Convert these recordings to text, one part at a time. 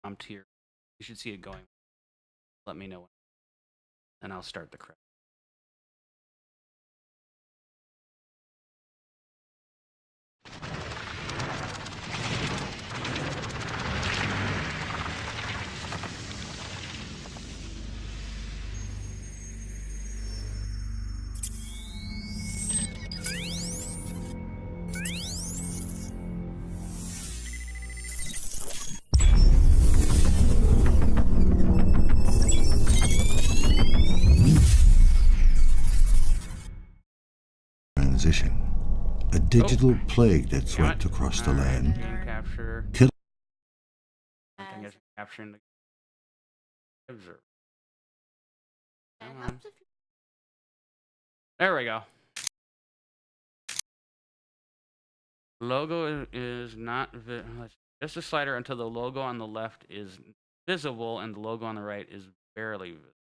prompt here. You should see it going. Let me know, and I'll start the credit. A digital plague that swept across the land. Capture. Kill. I guess capturing the observer. There we go. Logo is not just a slider until the logo on the left is visible and the logo on the right is barely visible.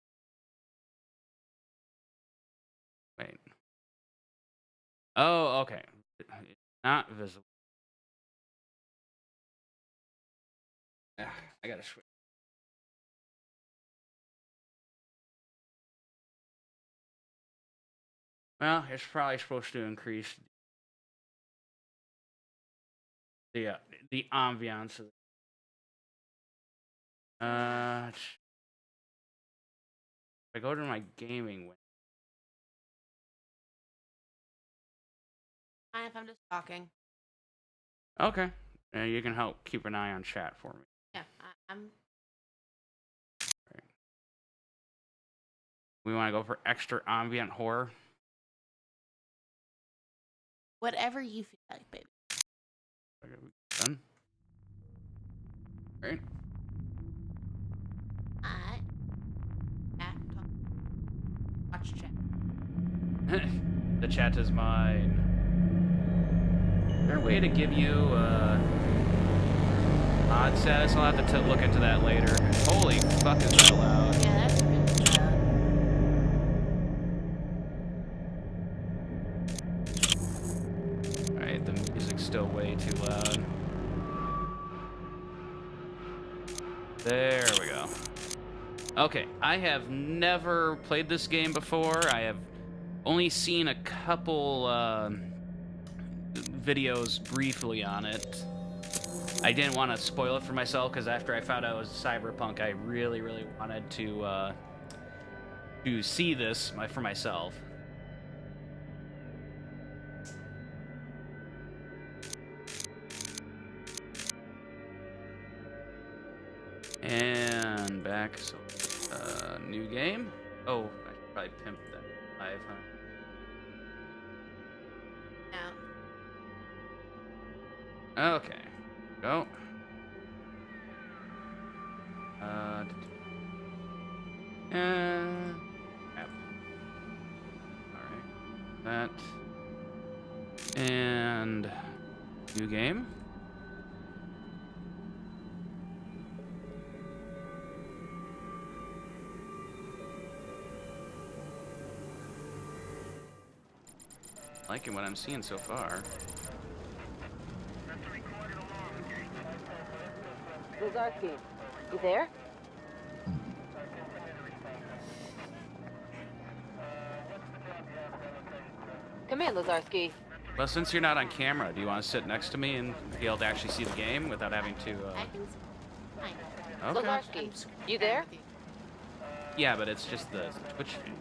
Wait. Oh, okay. Not visible. I gotta switch. Well, it's probably supposed to increase the ambiance. If I go to my gaming window. Fine if I'm just talking. Okay. You can help keep an eye on chat for me. Yeah, I'm. Right. We want to go for extra ambient horror. Whatever you feel like, baby. Okay, done. Right. Alright. Yeah, talk. Watch chat. The chat is mine. Is there a way to give you odd status? I'll have to look into that later. Holy fuck, is that loud? Yeah, that's really loud. Alright, the music's still way too loud. There we go. Okay, I have never played this game before. I have only seen a couple videos briefly on it. I didn't want to spoil it for myself because after I found out it was Cyberpunk, I really, really wanted to see this for myself. And back, so new game. Oh, I should probably pimp that live, huh? No. Okay, go. Yep. All right, that and new game. Liking what I'm seeing so far. Lazarski, you there? Come in, Lazarski. Well, since you're not on camera, do you want to sit next to me and be able to actually see the game without having to? I can. Fine. Okay. Lazarski, you there? Yeah, but it's just the Twitch feed,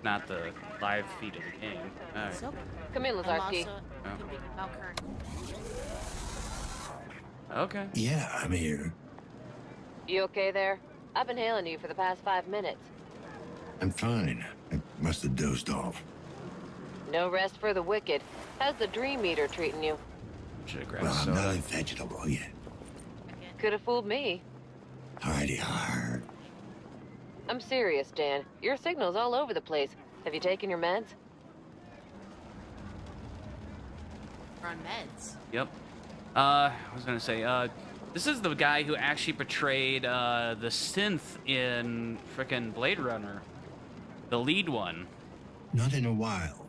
not the live feed of the game. All right. So, Come in, I'm Lazarski. also thinking about current. Okay. Yeah, I'm here. You okay there? I've been hailing you for the past 5 minutes. I'm fine. I must have dozed off. No rest for the wicked. How's the dream eater treating you? Should have grabbed Well, I'm soda. not a vegetable yet. Could have fooled me. Hardy hard. I'm serious, Dan. Your signal's all over the place. Have you taken your meds? We're on meds. Yep. I was gonna say, this is the guy who actually portrayed the synth in frickin' Blade Runner, the lead one. Not in a while.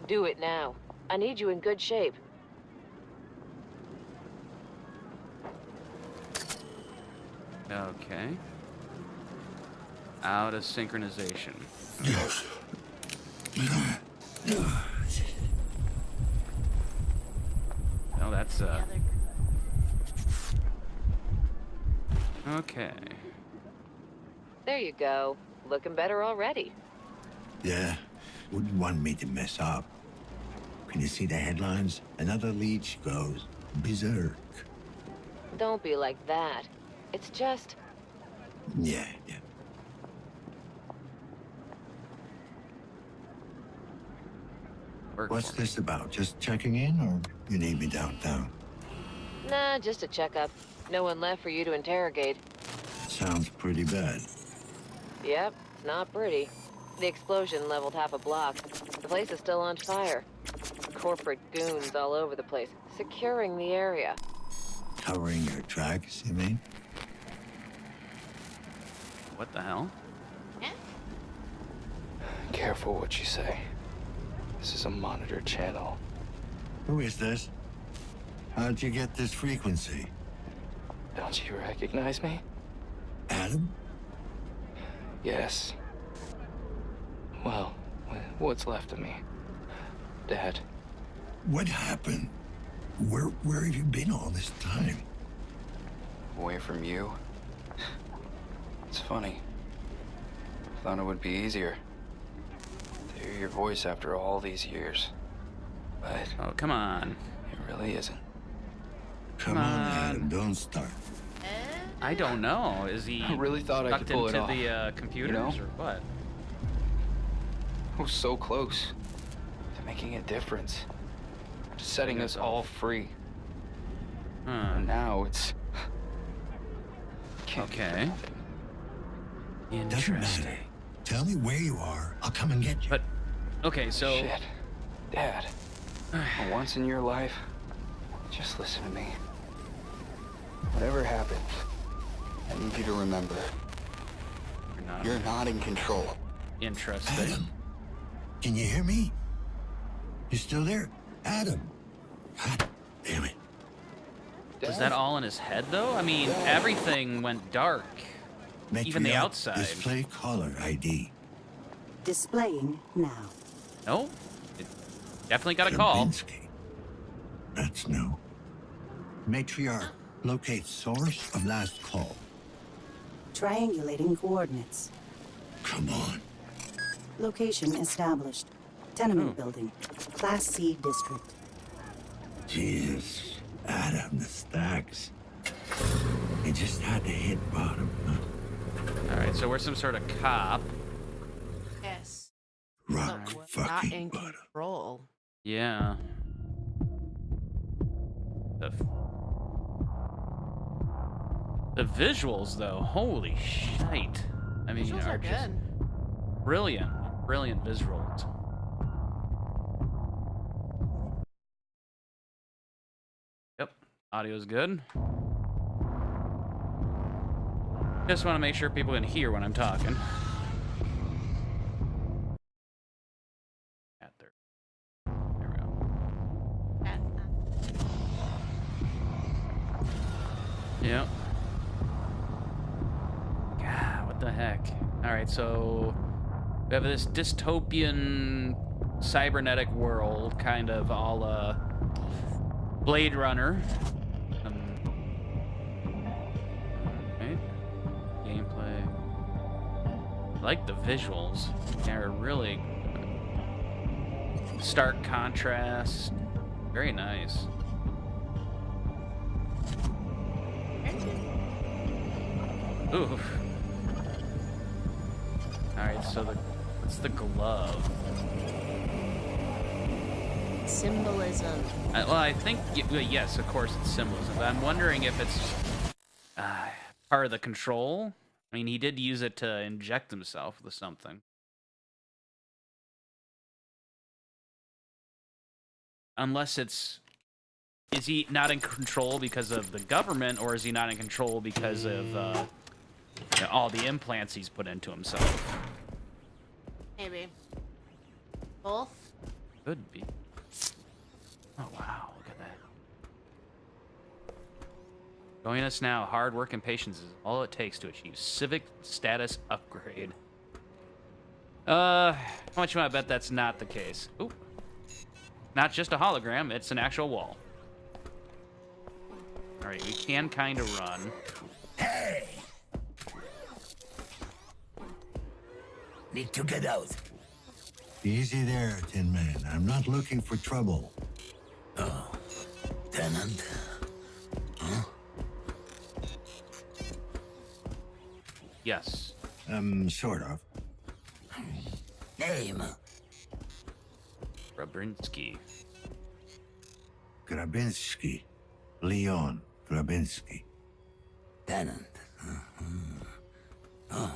Do it now. I need you in good shape. Okay. Out of synchronization. Yes. Oh, that's Yeah, they're okay. There you go. Looking better already. Yeah. Wouldn't want me to mess up. Can you see the headlines? Another leech goes berserk. Don't be like that. It's just... Yeah. Work What's for me. this about? Just checking in, or you need me downtown? Nah, just a checkup. No one left for you to interrogate. Sounds pretty bad. Yep, it's not pretty. The explosion leveled half a block. The place is still on fire. Corporate goons all over the place, securing the area. Covering your tracks, you mean? What the hell? yeah. Careful what you say. This is a monitored channel. Who is this? How'd you get this frequency? Don't you recognize me? Adam? Yes. Well, what's left of me? Dad. What happened? Where have you been all this time? Away from you. It's funny. Thought it would be easier to hear your voice after all these years. But Oh, come on. it really isn't. Come Come on, on. Adam, don't start. I don't know. Is he I really thought I could tucked pull it into off, the computers you know? or what? I was so close to making a difference. To setting us all free. Huh. And now it's... Can't Okay. control it. Doesn't Interesting. matter. Tell me where you are. I'll come and get you. But okay, so Shit. Dad, for once in your life, just listen to me. Whatever happens, I need you to remember, you're not in control. interesting. Adam, can you hear me? You still there? Adam. God damn it. Was that all in his head though? I mean, everything went dark. Even the Matriarch, outside. Display caller ID. Displaying now. No, it definitely got a call. Kaminsky. That's no. Matriarch, locate source of last call. Triangulating coordinates. Come on. Location established. Tenement building. Class C district. Jesus. Adam, the stacks. You just had to hit bottom, huh? All right, so we're some sort of cop. Yes. Rock But we're not fucking in bottom. control. Yeah. The visuals, though, holy shite. I mean, Visuals are just good. brilliant, brilliant visuals. Yep, audio's good. Just want to make sure people can hear when I'm talking. There we go. Yep. God, what the heck? All right, so we have this dystopian cybernetic world, kind of a la Blade Runner. Right? Gameplay. I like the visuals. They're really stark contrast. Very nice. Oof. Alright, so what's the glove? Symbolism. Well, I think, yes, of course it's symbolism, but I'm wondering if it's part of the control. I mean, he did use it to inject himself with something. Unless it's... Is he not in control because of the government, or is he not in control because of all the implants he's put into himself? Maybe. Both? Could be. Oh, wow, look at that. Join us now. Hard work and patience is all it takes to achieve civic status upgrade. How much you want to bet that's not the case? Oop. Not just a hologram, it's an actual wall. Alright, we can kind of run. Hey! Need to get out. Easy there, Tin Man. I'm not looking for trouble. Oh, tenant? Huh? Yes. Sort of. Name? Grabinsky. Grabinsky. Leon Grabinsky. Tenant. Oh,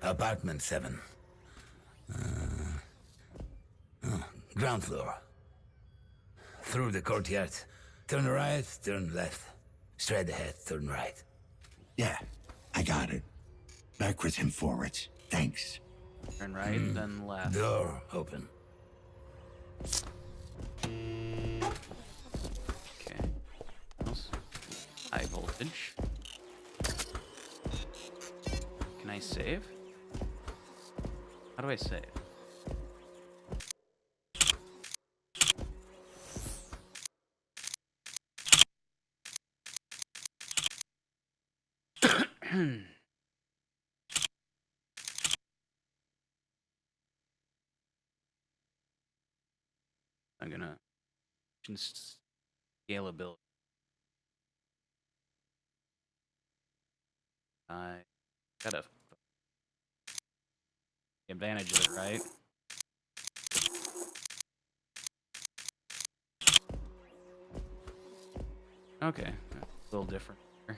apartment 7. Ground floor. Through the courtyard. Turn right, turn left. Straight ahead, turn right. Yeah, I got it. Backwards and forwards. Thanks. Turn right, then left. Door open. Okay. Else? High voltage. Can I save? How do I save? I'm gonna scalability. I gotta advantage of it, right? Okay, a little different here.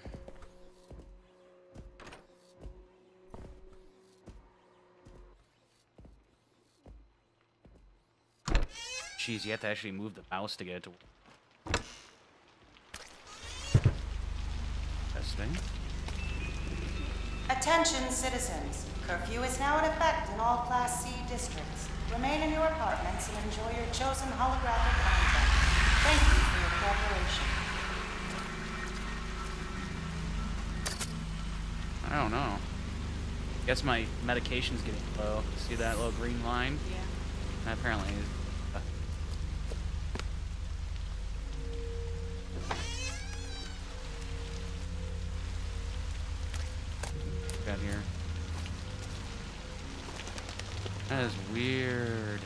Jeez, you have to actually move the mouse to get it to work. Testing. Attention, citizens. Curfew is now in effect in all Class C districts. Remain in your apartments and enjoy your chosen holographic content. Thank you for your cooperation. I don't know. Guess my medication's getting low. See that little green line? Yeah. That apparently is. Got here. That is weird.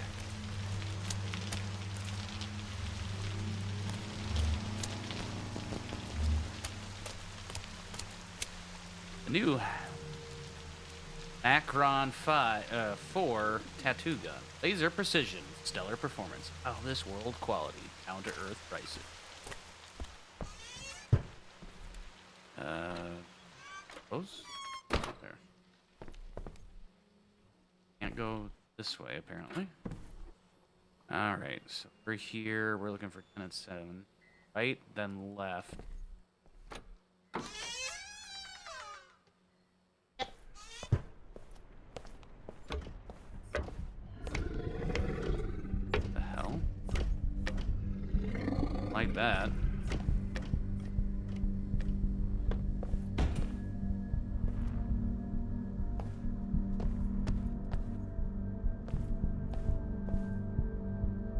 The new Macron 4 tattoo gun. Laser precision, stellar performance. Oh, this world quality. Down to earth prices. Close? There. Can't go this way, apparently. Alright, so we're here. We're looking for tenant 7. Right, then left. The hell? Like that.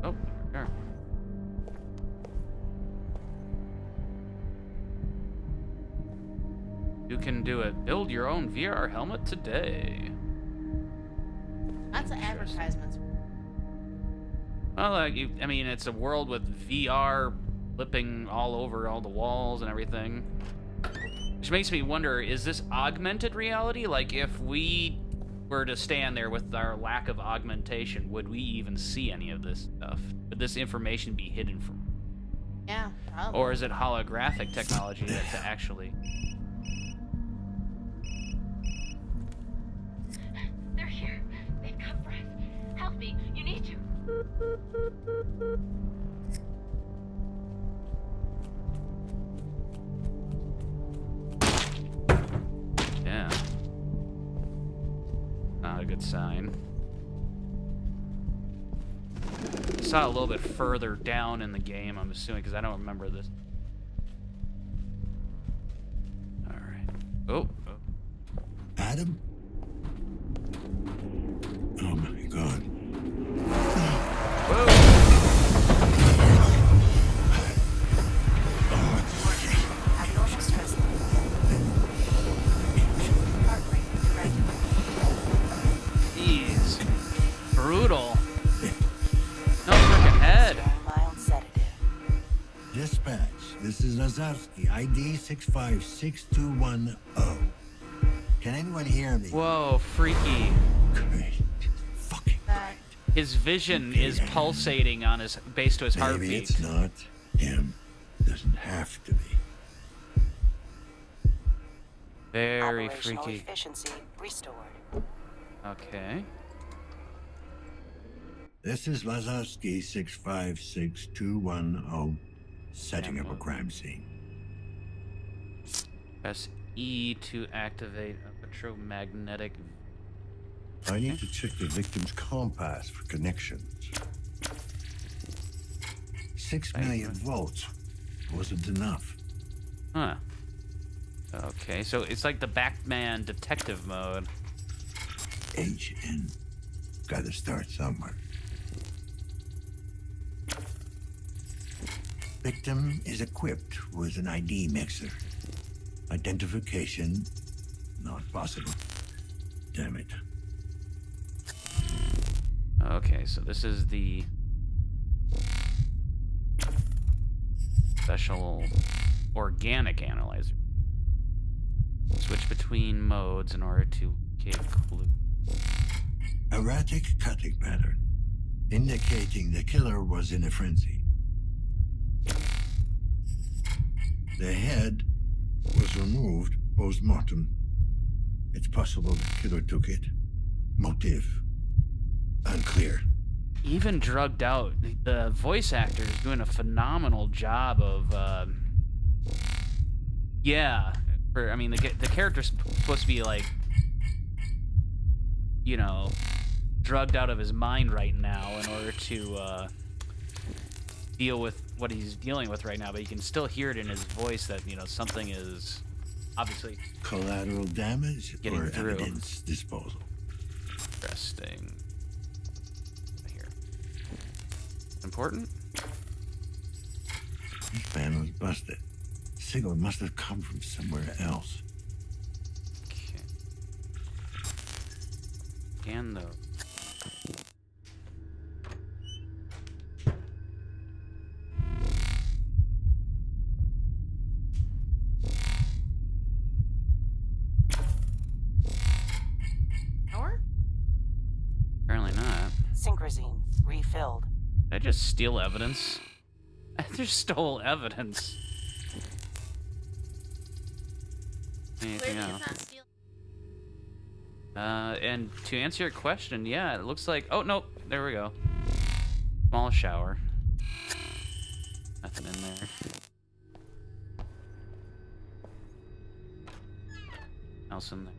Oh, sure. You can do it. Build your own VR helmet today. Lots of advertisements. Well, I mean, it's a world with VR flipping all over all the walls and everything. Which makes me wonder, is this augmented reality? Like, if we were to stand there with our lack of augmentation, would we even see any of this stuff? Would this information be hidden from? Yeah, probably. Or is it holographic technology that's actually... They're here. They've come for us. Help me. You need to. Yeah. Not a good sign. I saw it a little bit further down in the game, I'm assuming, because I don't remember this. Oh. Adam? Oh my god. Whoa. Abnormal stress level. Heart rate irregular. Jeez. Brutal. No freaking head. Mild sedative. Dispatch, this is Lazarski, ID 656210. Can anyone hear me? Whoa, freaky. Great. Fucking That His vision is pulsating on his base to his Maybe heartbeat. it's not him. Doesn't have to be. Very Operational freaky. efficiency restored. Okay. This is Lazarski 656210, setting up a crime scene. Press E to activate electromagnetic. I need to check the victim's compass for connections. 6 million volts wasn't enough. Huh. Okay, so it's like the Batman detective mode. HN. Gotta start somewhere. Victim is equipped with an ID mixer. Identification, not possible. Damn it. Okay, so this is the special organic analyzer. Switch between modes in order to locate clue. Erratic cutting pattern, indicating the killer was in a frenzy. The head was removed post-mortem. It's possible the killer took it. Motive unclear. Even drugged out, the voice actor is doing a phenomenal job of, yeah. I mean, the character's supposed to be like, you know, drugged out of his mind right now in order to deal with what he's dealing with right now, but you can still hear it in his voice that, you know, something is obviously Collateral damage Getting or through. evidence disposal. interesting. Here. Important? This man was busted. Signal must have come from somewhere else. Okay. Scan those. power? Apparently not. Synchrosine refilled. Did I just steal evidence? I just stole evidence. Anything Clearly else? it's not steel. And to answer your question, yeah, it looks like... Oh, nope. There we go. Small shower. Nothing in there. Else in there.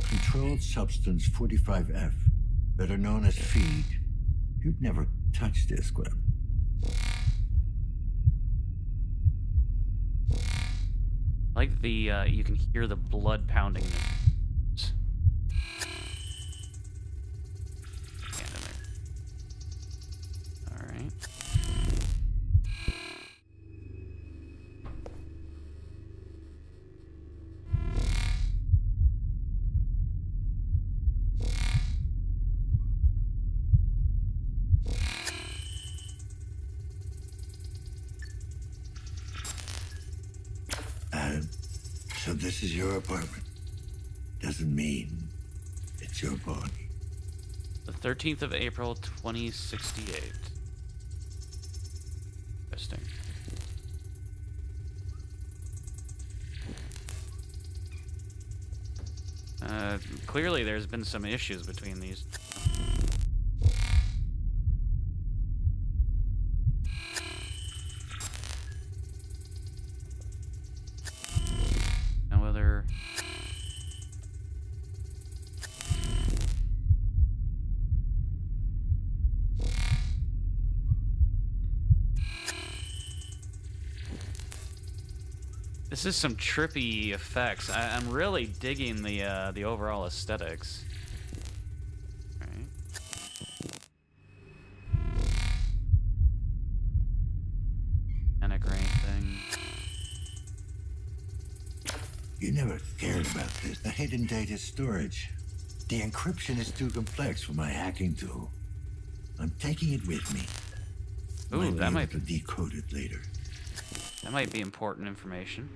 Controlled substance 45F, better known as feed. You'd never touch this, Graham. Like the, you can hear the blood pounding. Alright. So this is your apartment. Doesn't mean it's your body. The 13th of April, 2068. Interesting. Clearly there's been some issues between these. Now whether... This is some trippy effects. I'm really digging the overall aesthetics. All right. Anagram thing. You never cared about this. The hidden data storage. The encryption is too complex for my hacking tool. I'm taking it with me. Ooh, that might be able to decode it later. That might be important information.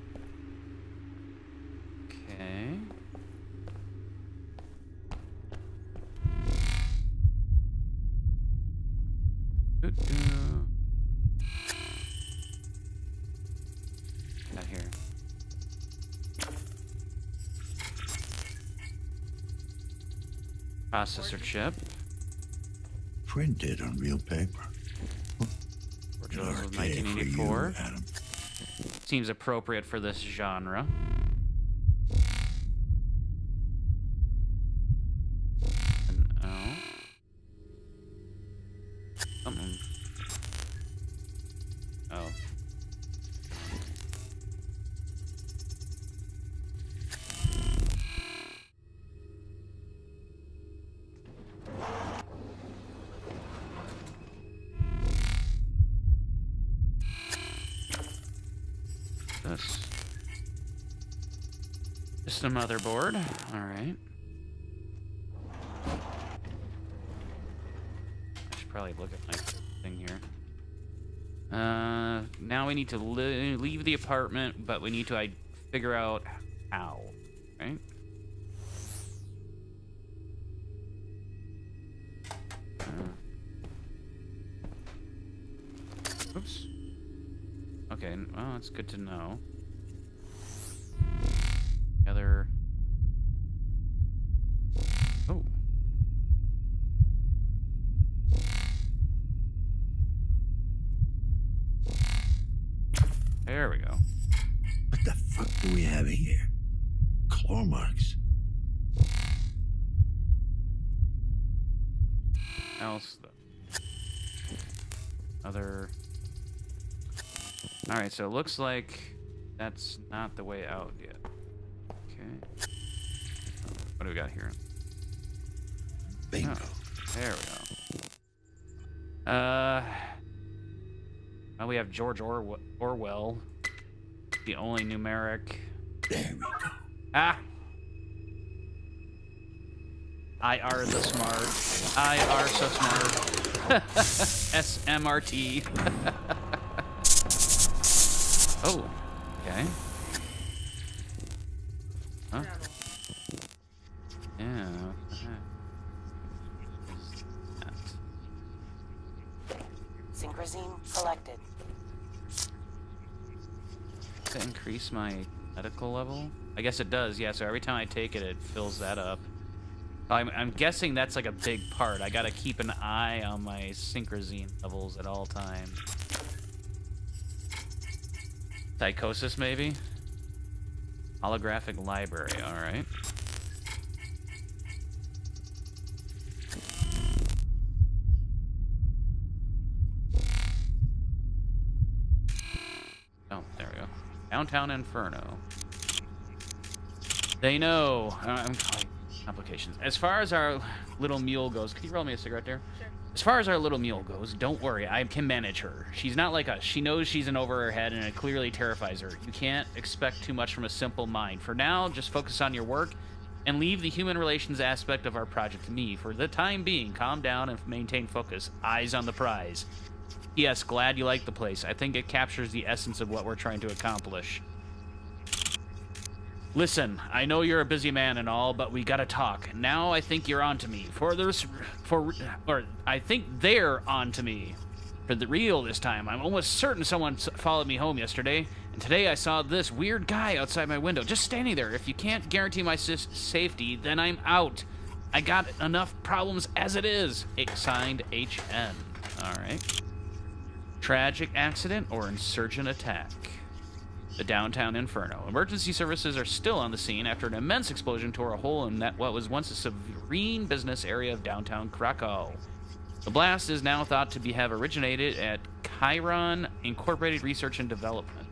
Okay. Got here. Processor chip. Printed on real paper. Original was 1984. Seems appropriate for this genre. Oh. Something. Oh. This. Just a motherboard. All right. I should probably look at my thing here. Now we need to leave the apartment, but we need to figure out how. Right? Oops. Okay, well, that's good to know. Other. Oh. There we go. What the fuck do we have here? Claw marks. Else though. Other. All right, so it looks like that's not the way out yet. Okay. What do we got here? Bingo. Oh, there we go. Well, we have George Orwell. The only numeric. There we go. Ah! I are the smart. I are so smart. SMRT. Oh, okay. Huh? Yeah, what the heck? What is that? Synchrosine collected. To increase my medical level? I guess it does, yeah, so every time I take it, it fills that up. I'm guessing that's like a big part. I gotta keep an eye on my synchrosine levels at all times. Psychosis, maybe? Holographic library, alright. Oh, there we go. Downtown Inferno. They know. I'm calling complications. As far as our little mule goes, can you roll me a cigarette there? Sure. As far as our little mule goes, don't worry, I can manage her. She's not like us. She knows she's in over her head, and it clearly terrifies her. You can't expect too much from a simple mind. For now, just focus on your work, and leave the human relations aspect of our project to me. For the time being, calm down and maintain focus. Eyes on the prize. P.S. Glad you like the place. I think it captures the essence of what we're trying to accomplish. Listen, I know you're a busy man and all, but we gotta talk. Now I think you're onto me. I think they're onto me. For the real this time. I'm almost certain someone followed me home yesterday, and today I saw this weird guy outside my window, just standing there. If you can't guarantee my safety, then I'm out. I got enough problems as it is. Signed, HN. Alright. Tragic accident or insurgent attack. The downtown Inferno. Emergency services are still on the scene after an immense explosion tore a hole in what was once a serene business area of downtown Krakow. The blast is now thought to have originated at Chiron Incorporated Research and Development.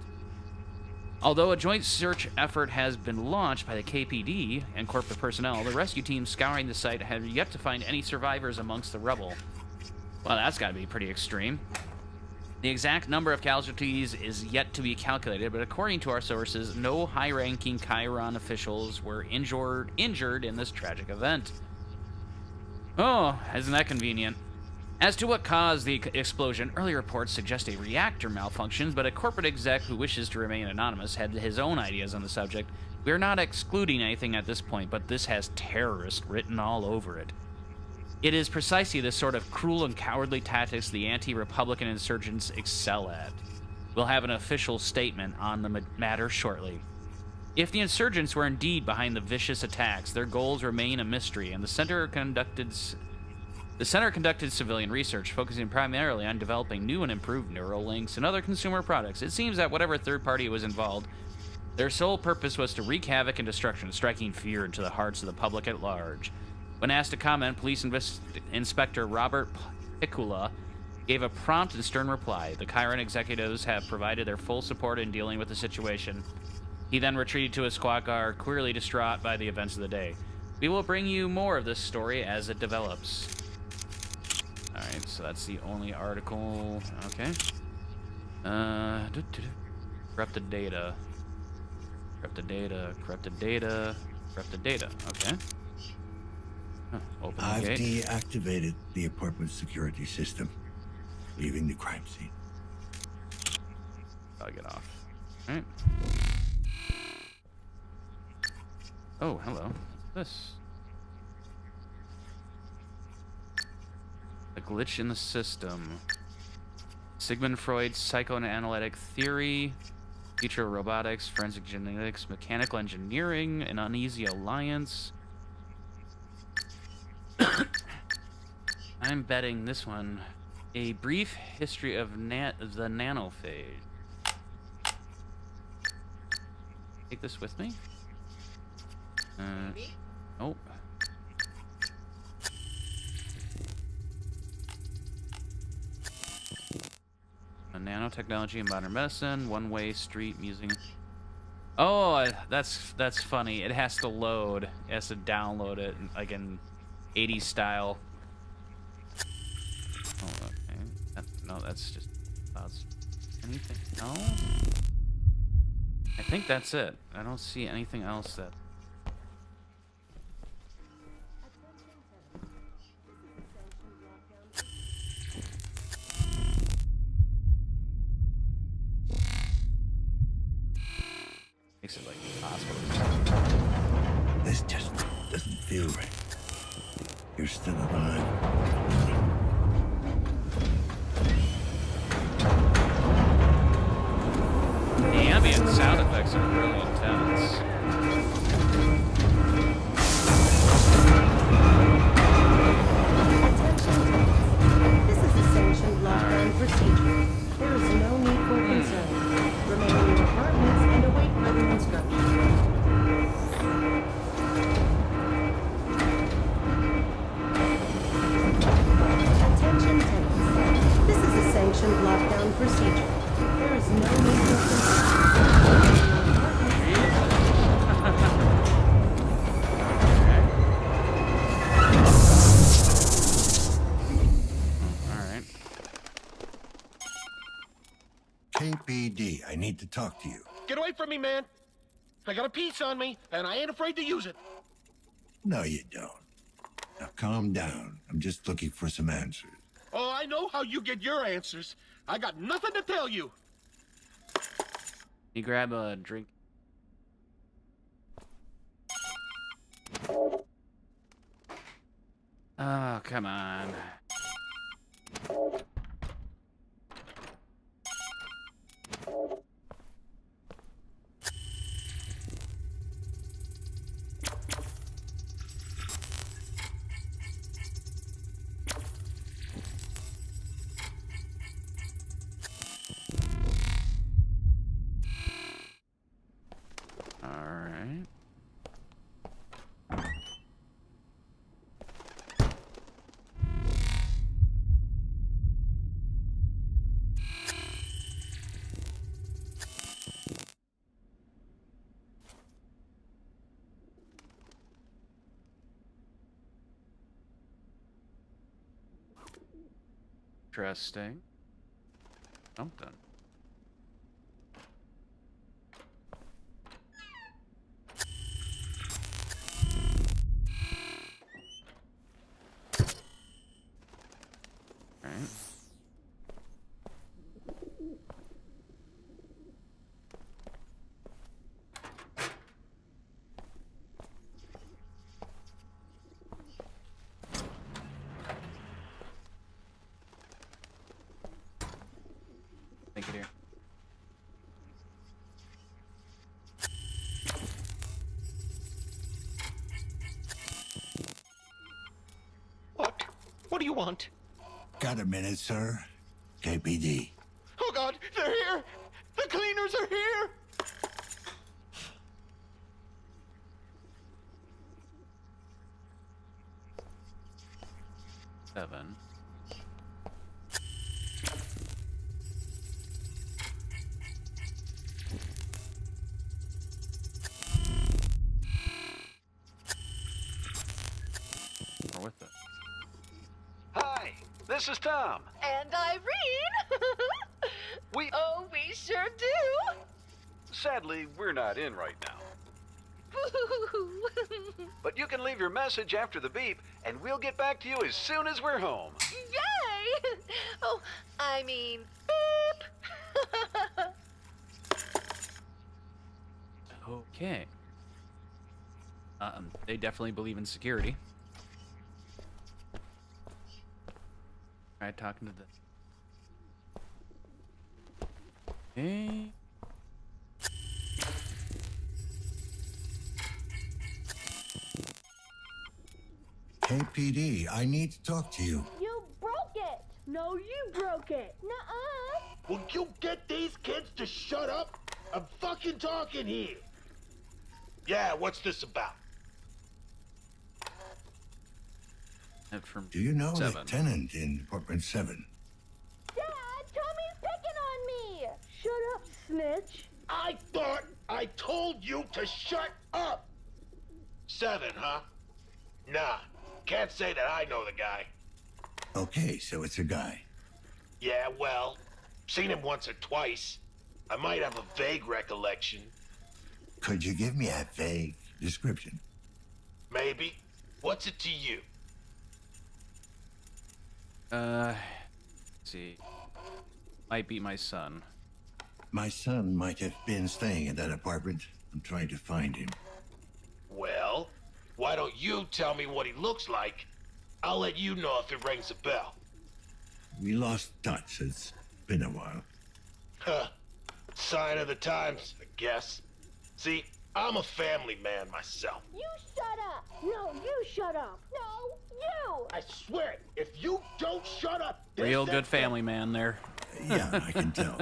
Although a joint search effort has been launched by the KPD and corporate personnel, the rescue team scouring the site have yet to find any survivors amongst the rubble. Well, that's got to be pretty extreme. The exact number of casualties is yet to be calculated, but according to our sources, no high-ranking Chiron officials were injured in this tragic event. Oh, isn't that convenient? As to what caused the explosion, early reports suggest a reactor malfunction, but a corporate exec who wishes to remain anonymous had his own ideas on the subject. We're not excluding anything at this point, but this has terrorist written all over it. It is precisely this sort of cruel and cowardly tactics the anti-Republican insurgents excel at. We'll have an official statement on the matter shortly. If the insurgents were indeed behind the vicious attacks, their goals remain a mystery, and the center conducted civilian research, focusing primarily on developing new and improved neural links and other consumer products. It seems that whatever third party was involved, their sole purpose was to wreak havoc and destruction, striking fear into the hearts of the public at large. When asked to comment, Police Inspector Robert Picula gave a prompt and stern reply. The Chiron executives have provided their full support in dealing with the situation. He then retreated to his squad car, clearly distraught by the events of the day. We will bring you more of this story as it develops. Alright, so that's the only article. Okay. Corrupted data. Corrupted data. Corrupted data. Corrupted data. Okay. Open the I've gate. deactivated the apartment security system, leaving the crime scene. I'll get off. Alright. Oh, hello. What's this? A glitch in the system. Sigmund Freud's psychoanalytic theory, future of robotics, forensic genetics, mechanical engineering, an uneasy alliance. I'm betting this one. A brief history of the nanophage. Take this with me? Nope. Nanotechnology and modern medicine, one-way street music. Oh, that's funny. It has to load. It has to download it like in 80s style. Oh, okay. No, that's just anything. No. I think that's it. I don't see anything else that. Makes it like hospital. This just doesn't feel right. You're still alive. The ambient sound effects are really intense. Attention, this is a sanctioned lockdown procedure. There is no need for concern. Remain in your apartments and await further instructions. Attention tenants. This is a sanctioned lockdown procedure. There is no need for concern. Alright. KPD, I need to talk to you. Get away from me, man. I got a piece on me, and I ain't afraid to use it. No, you don't. Now calm down. I'm just looking for some answers. Oh, I know how you get your answers. I got nothing to tell you. You grab a drink. Oh, come on. Alright. Interesting. Something. Right. Thank you, dear. What? What do you want? Got a minute, sir? KPD. Oh God, they're here! The cleaners are here! Seven. Or with it. Hi, this is Tom. And Irene! We... Oh, we sure do! Sadly, we're not in right now. But you can leave your message after the beep, and we'll get back to you as soon as we're home. Yay! Oh, I mean, beep! Okay. They definitely believe in security. Alright, talking to the... Okay. KPD, I need to talk to you. You broke it! No, you broke it! Nuh-uh! Will you get these kids to shut up? I'm fucking talking here. Yeah, what's this about? And from Do you know 7. the tenant in apartment 7? Dad, Tommy's picking on me! Shut up, snitch. I thought I told you to shut up! 7, huh? Nah, can't say that I know the guy. Okay, so it's a guy. Yeah, well, seen him once or twice. I might have a vague recollection. Could you give me a vague description? Maybe. What's it to you? Let's see. Might be my son. My son might have been staying in that apartment. I'm trying to find him. Well, why don't you tell me what he looks like? I'll let you know if it rings a bell. We lost touch. It's been a while. Huh. Sign of the times, I guess. See, I'm a family man myself. You shut up! No, you shut up! No, you! I swear, if you don't shut up... Real good family man there. Yeah, I can tell.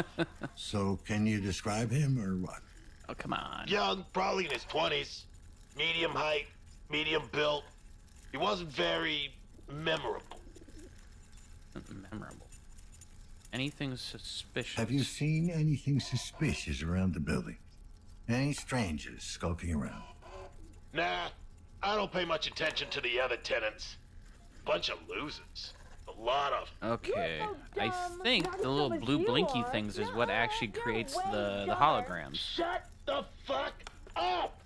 So, can you describe him or what? Oh, come on. Young, probably in his 20s. Medium height, medium built. He wasn't very memorable. Memorable. Anything suspicious? Have you seen anything suspicious around the building? Any strangers skulking around? Nah, I don't pay much attention to the other tenants. Bunch of losers. A lot of them. Okay. You're so I dumb. think Not the as little dumb as blue you blinky are. things is what Nuh-uh, actually you're creates way the dumber. holograms. Shut the fuck up!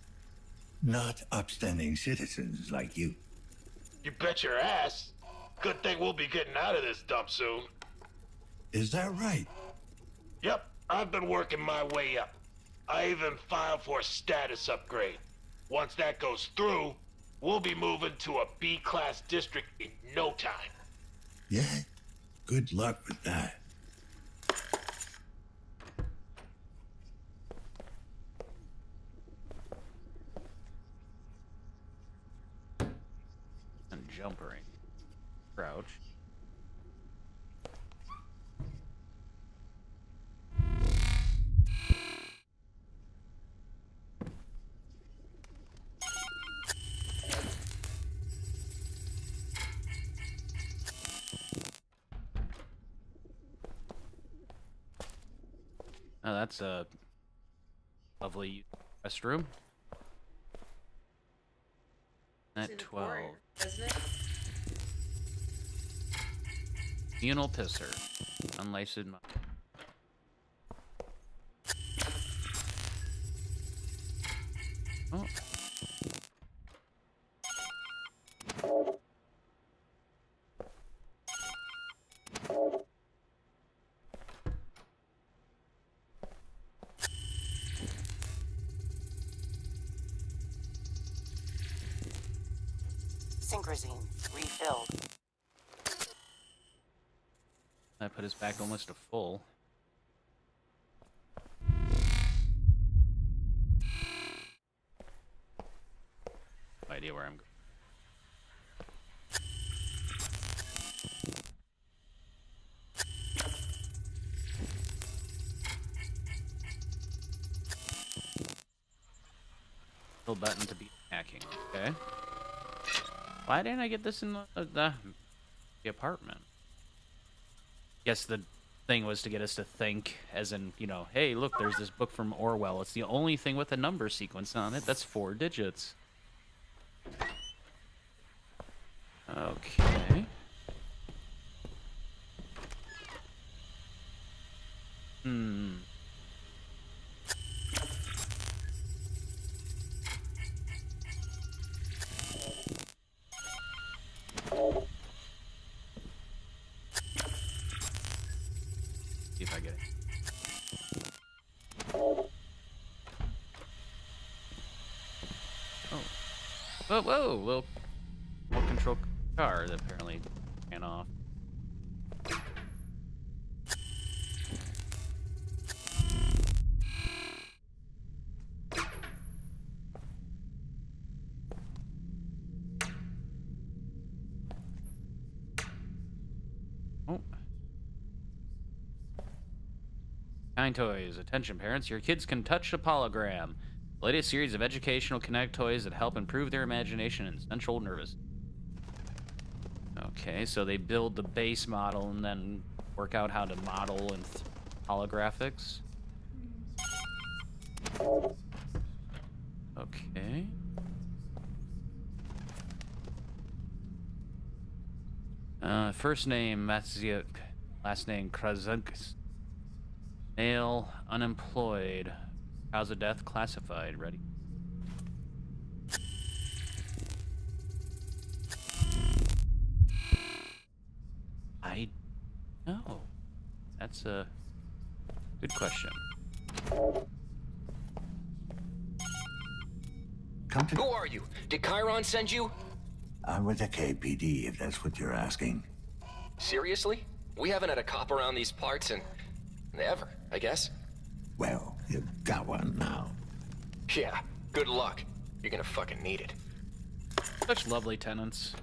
Not upstanding citizens like you. You bet your ass. Good thing we'll be getting out of this dump soon. Is that right? Yep, I've been working my way up. I even filed for a status upgrade. Once that goes through, we'll be moving to a B-class district in no time. Yeah? Good luck with that. And jumpering. Crouch. Oh, that's a lovely restroom. At 12. Isn't it? Communal pisser. Unlicensed. Oh. Synchrosine refilled. That put us back almost to full. No idea where I'm going. Kill button to beat hacking. Okay. Why didn't I get this in the apartment? Guess the thing was to get us to think, as in, you know, hey, look, there's this book from Orwell. It's the only thing with a number sequence on it. That's 4 digits. Okay. Hmm. See if I get it. Oh. Whoa, whoa, little remote control car that apparently ran off. Oh. Kind toys. Attention parents, your kids can touch a hologram. The latest series of educational Connect toys that help improve their imagination and central nervous. Okay, so they build the base model and then work out how to model and holographics. Okay. First name Matziuk, last name Krazunkus. Male, unemployed. Cause of death classified. Ready. I know. That's a good question. Who are you? Did Chiron send you? I'm with the KPD, if that's what you're asking. Seriously? We haven't had a cop around these parts in... ever, I guess. Well, you've got one now. Yeah, good luck. You're gonna fucking need it. Such lovely tenants.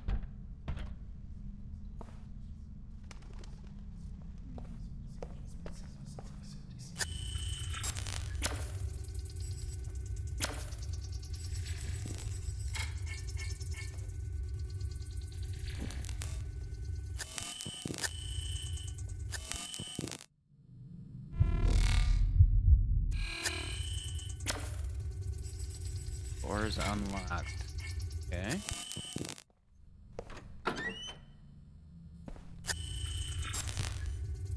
Doors unlocked. Okay.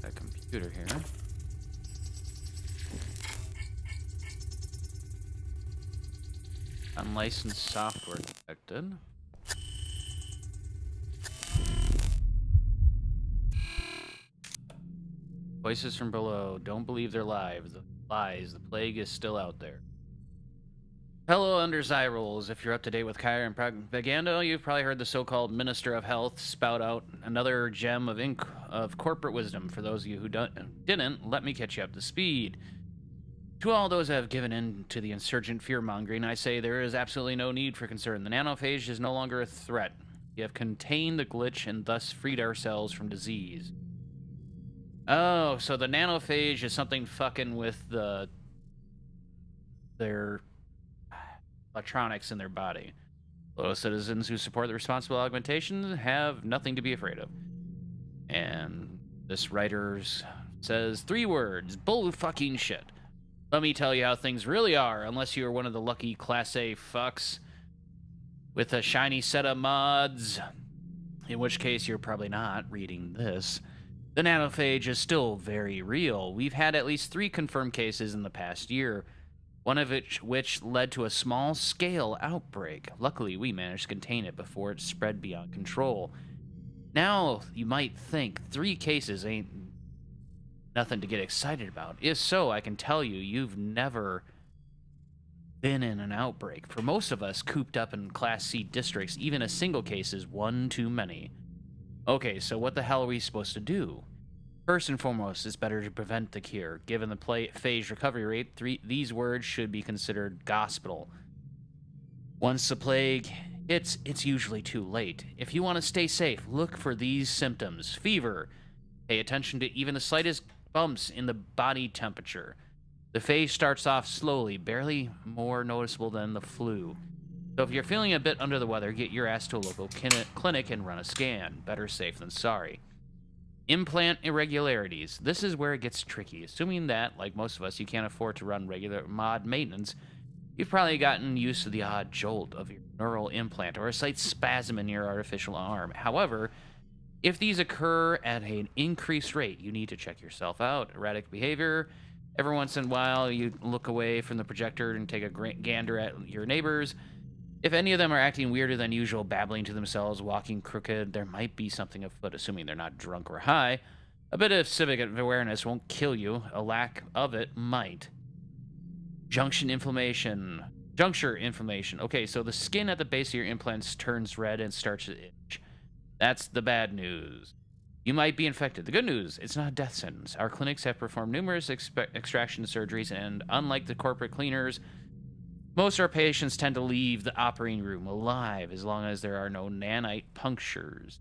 Got a computer here. Unlicensed software detected. Voices from below. Don't believe their lies. The plague is still out there. Hello, Underzyrals. If you're up to date with Chiron propaganda, you've probably heard the so-called Minister of Health spout out another gem of corporate wisdom. For those of you who didn't, let me catch you up to speed. To all those that have given in to the insurgent fear-mongering, I say there is absolutely no need for concern. The nanophage is no longer a threat. We have contained the glitch and thus freed ourselves from disease. Oh, so the nanophage is something fucking with their electronics in their body. Those citizens who support the responsible augmentation have nothing to be afraid of. And this writer says 3 words: bull fucking shit. Let me tell you how things really are, unless you are one of the lucky Class A fucks with a shiny set of mods, in which case you're probably not reading this. The nanophage is still very real. We've had at least 3 confirmed cases in the past year, one of which led to a small-scale outbreak. Luckily, we managed to contain it before it spread beyond control. Now, you might think 3 cases ain't nothing to get excited about. If so, I can tell you, you've never been in an outbreak. For most of us cooped up in Class C districts, even a single case is one too many. Okay, so what the hell are we supposed to do? First and foremost, it's better to prevent the cure. Given the phage recovery rate, these words should be considered gospel. Once the plague hits, it's usually too late. If you want to stay safe, look for these symptoms. Fever. Pay attention to even the slightest bumps in the body temperature. The phage starts off slowly, barely more noticeable than the flu. So if you're feeling a bit under the weather, get your ass to a local clinic and run a scan. Better safe than sorry. Implant irregularities. This is where it gets tricky. Assuming that, like most of us, you can't afford to run regular mod maintenance, you've probably gotten used to the odd jolt of your neural implant or a slight spasm in your artificial arm. However, if these occur at an increased rate, you need to check yourself out. Erratic behavior. Every once in a while, you look away from the projector and take a gander at your neighbors. If any of them are acting weirder than usual, babbling to themselves, walking crooked, there might be something afoot, assuming they're not drunk or high. A bit of civic awareness won't kill you. A lack of it might. Juncture inflammation. Okay, so the skin at the base of your implants turns red and starts to itch. That's the bad news. You might be infected. The good news, it's not a death sentence. Our clinics have performed numerous extraction surgeries, and unlike the corporate cleaners, most of our patients tend to leave the operating room alive as long as there are no nanite punctures.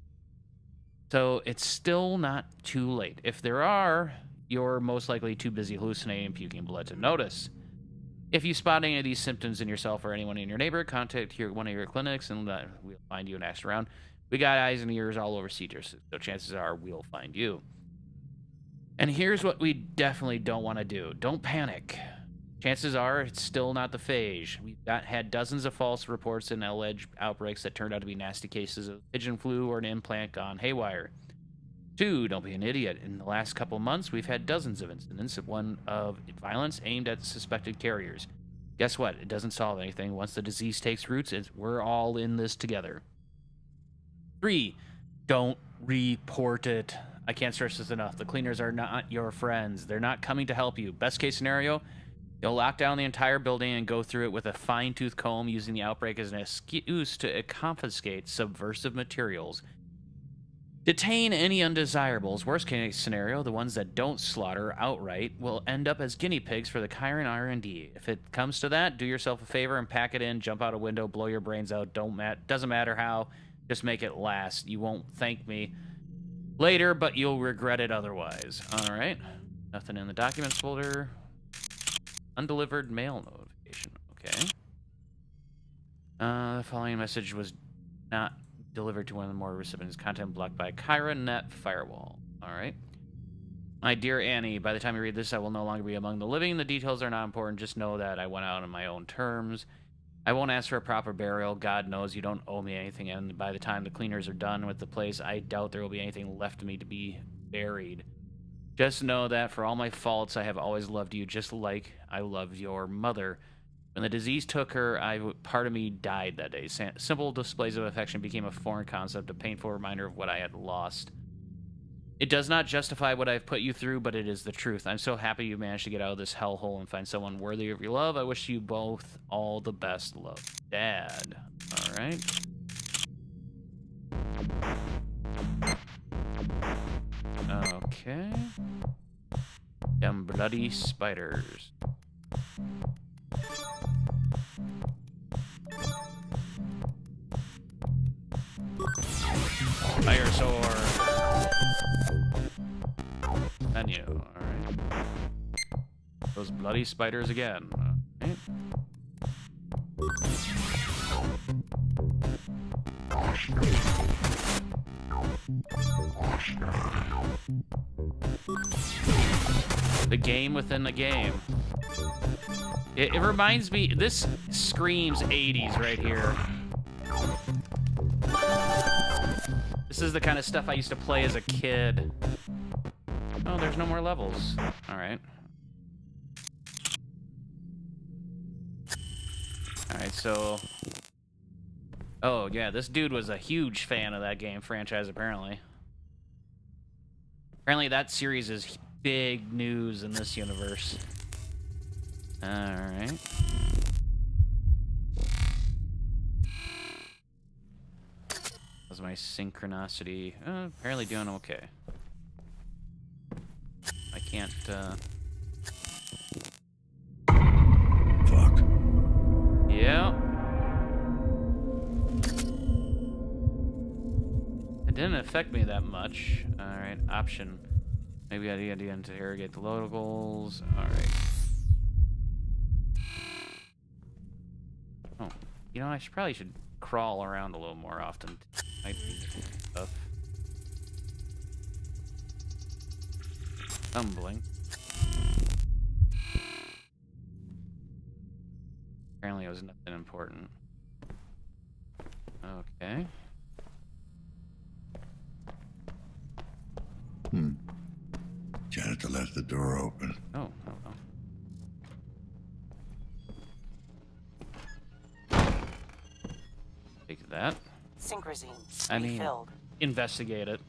So it's still not too late. If there are, you're most likely too busy hallucinating and puking blood to notice. If you spot any of these symptoms in yourself or anyone in your neighborhood, contact one of your clinics and we'll find you and ask around. We got eyes and ears all over Cedars, so chances are we'll find you. And here's what we definitely don't want to do. Don't panic. Chances are it's still not the phage. We've had dozens of false reports and alleged outbreaks that turned out to be nasty cases of pigeon flu or an implant gone haywire. 2, don't be an idiot. In the last couple months, we've had dozens of incidents of violence aimed at suspected carriers. Guess what? It doesn't solve anything. Once the disease takes roots, we're all in this together. 3, don't report it. I can't stress this enough. The cleaners are not your friends. They're not coming to help you. Best case scenario, you'll lock down the entire building and go through it with a fine-tooth comb, using the outbreak as an excuse to confiscate subversive materials. Detain any undesirables. Worst case scenario, the ones that don't slaughter outright will end up as guinea pigs for the Chiron R&D. If it comes to that, do yourself a favor and pack it in, jump out a window, blow your brains out. Doesn't matter how. Just make it last. You won't thank me later, but you'll regret it otherwise. All right. Nothing in the documents folder. Undelivered mail notification. Okay. The following message was not delivered to one of the more recipients. Content blocked by ChironNet firewall. All right. My dear Annie, by the time you read this, I will no longer be among the living. The details are not important. Just know that I went out on my own terms. I won't ask for a proper burial. God knows you don't owe me anything, and by the time the cleaners are done with the place, I doubt there will be anything left of me to be buried. Just know that for all my faults, I have always loved you just like I loved your mother. When the disease took her, part of me died that day. Simple displays of affection became a foreign concept, a painful reminder of what I had lost. It does not justify what I've put you through, but it is the truth. I'm so happy you managed to get out of this hellhole and find someone worthy of your love. I wish you both all the best. Love, Dad. All right. Okay. Them bloody spiders. Fire sword. Menu. Alright. Those bloody spiders again. Okay. The game within the game. It reminds me, this screams 80s right here. This is the kind of stuff I used to play as a kid. Oh, there's no more levels. Alright. Alright, so... Oh, yeah, this dude was a huge fan of that game franchise, apparently. Apparently that series is big news in this universe. Alright. How's my synchronicity? Apparently doing okay. I can't, Fuck. Yeah. It didn't affect me that much. Alright, option. Maybe I need to interrogate the locals. Alright. Oh, you know, I probably should crawl around a little more often. Might be stuff. Stumbling. Apparently it was nothing important. Okay. Janitor left the door open. Oh, oh, oh. Take that. Synchrosine. I mean, Refilled. investigate it.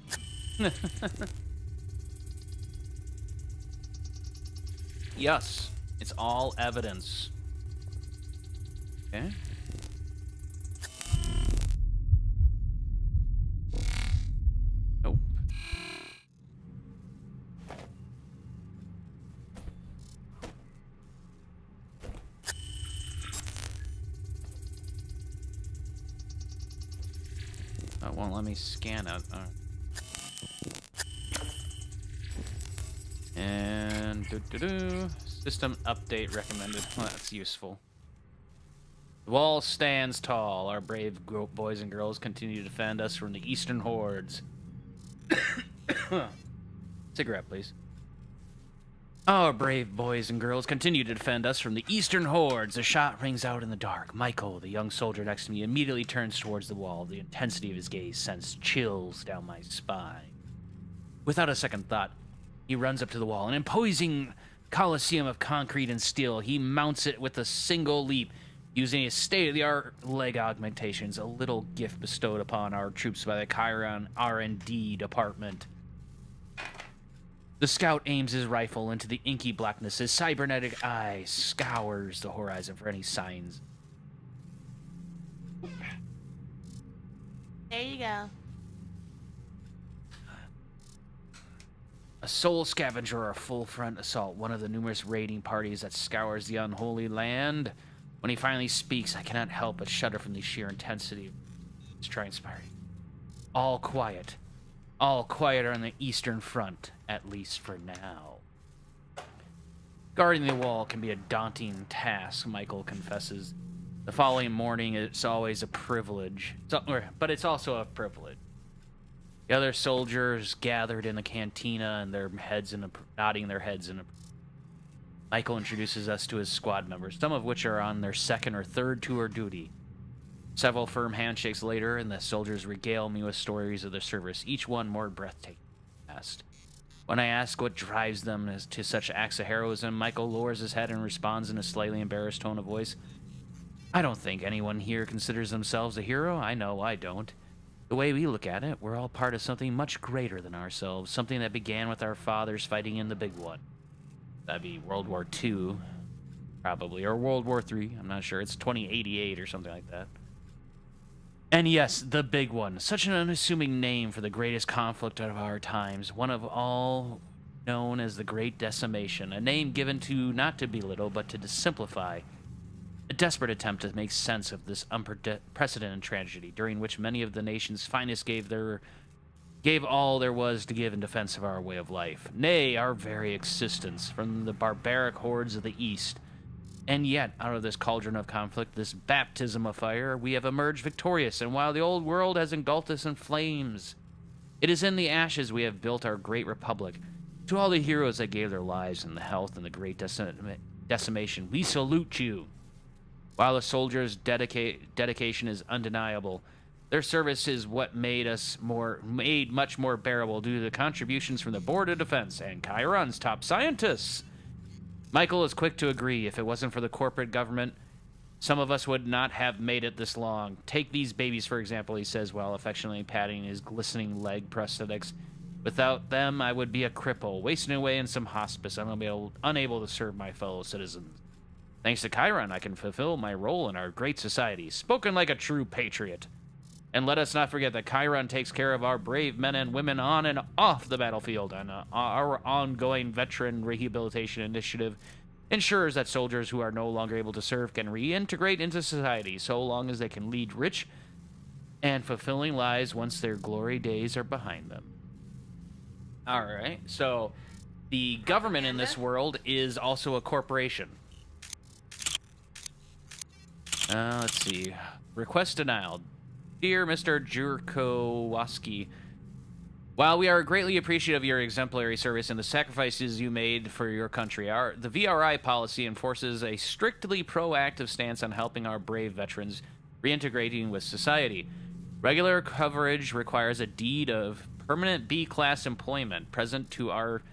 Yes, it's all evidence. Okay. Nope. It won't let me scan it. And system update recommended. Well, that's useful. The wall stands tall. Our brave boys and girls continue to defend us from the eastern hordes. Cigarette, please. Our brave boys and girls continue to defend us from the eastern hordes. A shot rings out in the dark. Michael, the young soldier next to me, immediately turns towards the wall. The intensity of his gaze sends chills down my spine. Without a second thought, he runs up to the wall. An imposing coliseum of concrete and steel. He mounts it with a single leap, using his state-of-the-art leg augmentations, a little gift bestowed upon our troops by the Chiron R&D department. The scout aims his rifle into the inky blackness. His cybernetic eye scours the horizon for any signs. There you go. A soul scavenger or a full-front assault, one of the numerous raiding parties that scours the unholy land. When he finally speaks, I cannot help but shudder from the sheer intensity of his transpiring. All quiet. All quiet on the Eastern Front, at least for now. Guarding the wall can be a daunting task, Michael confesses. The following morning, it's always a privilege. But it's also a privilege. The other soldiers gathered in the cantina and nodding their heads in a... Michael introduces us to his squad members, some of which are on their second or third tour duty. Several firm handshakes later, and the soldiers regale me with stories of their service, each one more breathtaking than the last. When I ask what drives them to such acts of heroism, Michael lowers his head and responds in a slightly embarrassed tone of voice. I don't think anyone here considers themselves a hero. I know I don't. The way we look at it, we're all part of something much greater than ourselves, something that began with our fathers fighting in the big one. That'd be World War II, probably, or World War III. I'm not sure. It's 2088 or something like that. And yes, the big one. Such an unassuming name for the greatest conflict of our times. One of all known as the Great Decimation. A name given to not to belittle, but to simplify. A desperate attempt to make sense of this unprecedented tragedy, during which many of the nation's finest gave all there was to give in defense of our way of life. Nay, our very existence, from the barbaric hordes of the East. And yet, out of this cauldron of conflict, this baptism of fire, we have emerged victorious, and while the old world has engulfed us in flames, it is in the ashes we have built our great republic. To all the heroes that gave their lives in the health and the great decimation, we salute you. While the soldiers' dedication is undeniable, Their service is what made much more bearable due to the contributions from the Board of Defense and Chiron's top scientists. Michael is quick to agree. If it wasn't for the corporate government, some of us would not have made it this long. Take these babies, for example, he says while affectionately patting his glistening leg prosthetics. Without them, I would be a cripple, wasting away in some hospice. I'm unable to serve my fellow citizens. Thanks to Chiron, I can fulfill my role in our great society. Spoken like a true patriot. And let us not forget that Chiron takes care of our brave men and women on and off the battlefield, and our ongoing veteran rehabilitation initiative ensures that soldiers who are no longer able to serve can reintegrate into society so long as they can lead rich and fulfilling lives once their glory days are behind them. All right, so the government in this world is also a corporation. Let's see. Request denied. Dear Mr. Jurkowaski, while we are greatly appreciative of your exemplary service and the sacrifices you made for your country, the VRI policy enforces a strictly proactive stance on helping our brave veterans reintegrating with society. Regular coverage requires a deed of permanent B-class employment present to our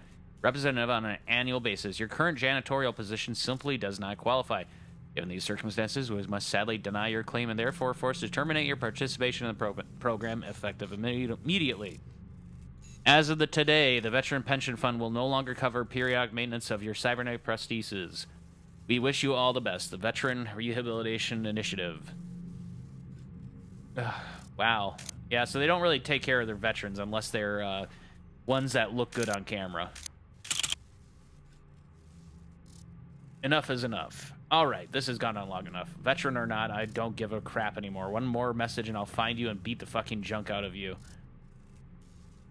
representative on an annual basis. Your current janitorial position simply does not qualify. Given these circumstances, we must sadly deny your claim and therefore force to terminate your participation in the program effective immediately. As of today, the Veteran Pension Fund will no longer cover periodic maintenance of your cybernetic prostheses. We wish you all the best. The Veteran Rehabilitation Initiative. Wow. Yeah, so they don't really take care of their veterans unless they're ones that look good on camera. Enough is enough. All right, this has gone on long enough. Veteran or not, I don't give a crap anymore. One more message and I'll find you and beat the fucking junk out of you.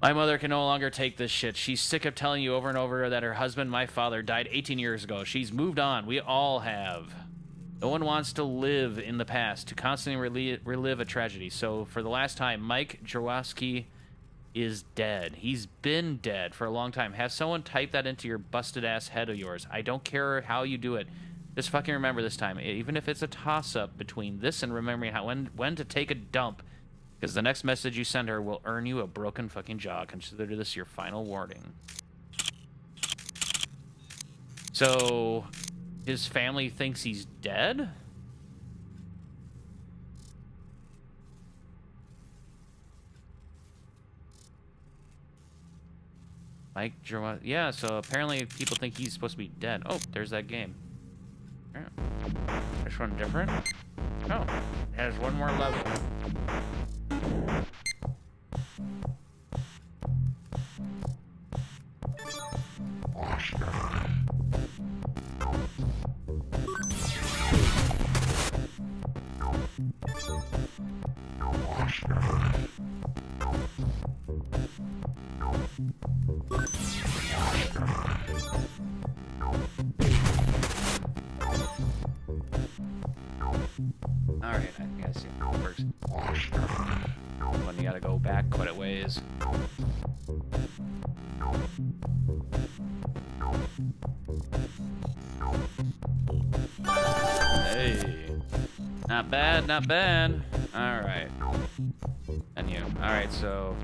My mother can no longer take this shit. She's sick of telling you over and over that her husband, my father, died 18 years ago. She's moved on. We all have. No one wants to live in the past, to constantly relive a tragedy. So, for the last time, Mike Jaworski is dead. He's been dead for a long time. Have someone type that into your busted-ass head of yours. I don't care how you do it. Just fucking remember this time, even if it's a toss-up between this and remembering when to take a dump, because the next message you send her will earn you a broken fucking jaw. Consider this your final warning. So, his family thinks he's dead? Mike Gerard, yeah, so apparently people think he's supposed to be dead. Oh, there's that game. Yeah. This one different? Oh, it has one more level. Alright, I think I see how it works. When you gotta go back quite a ways. Hey. Not bad, not bad. Alright. And you. Alright, so...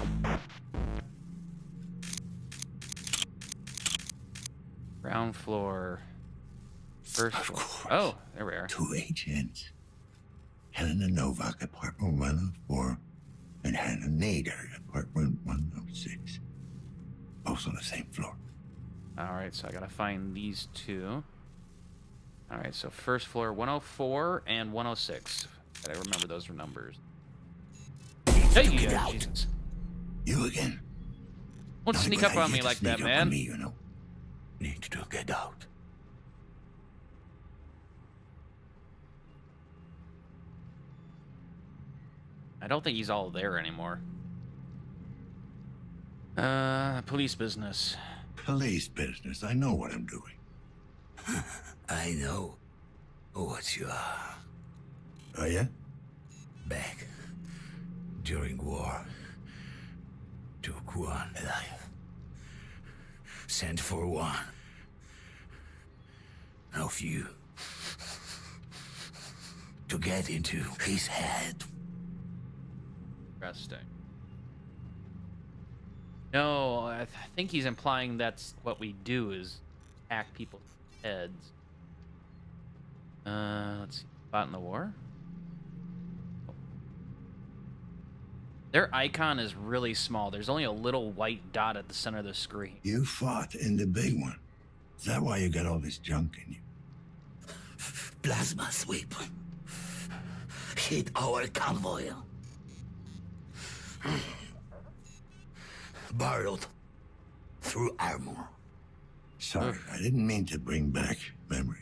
ground floor. First floor. Oh, there we are. 2 agents. Helena Novak, apartment 104, and Hannah Nader, apartment 106. Both on the same floor. Alright, so I gotta find these two. Alright, so first floor 104 and 106. Gotta remember those are numbers. Hey, Jesus. You again? Don't sneak up on me like that, man. Me, you know. Need to get out. I don't think he's all there anymore. Police business. Police business. I know what I'm doing. I know what you are. Oh, yeah? Back during war, took one alive. Sent for one of you to get into his head. Interesting. No, I think he's implying that's what we do is hack people's heads. Let's see. Fought in the war? Their icon is really small. There's only a little white dot at the center of the screen. You fought in the big one. Is that why you got all this junk in you? Plasma sweep. Hit our convoy. Barreled through armor. Sorry, I didn't mean to bring back memories.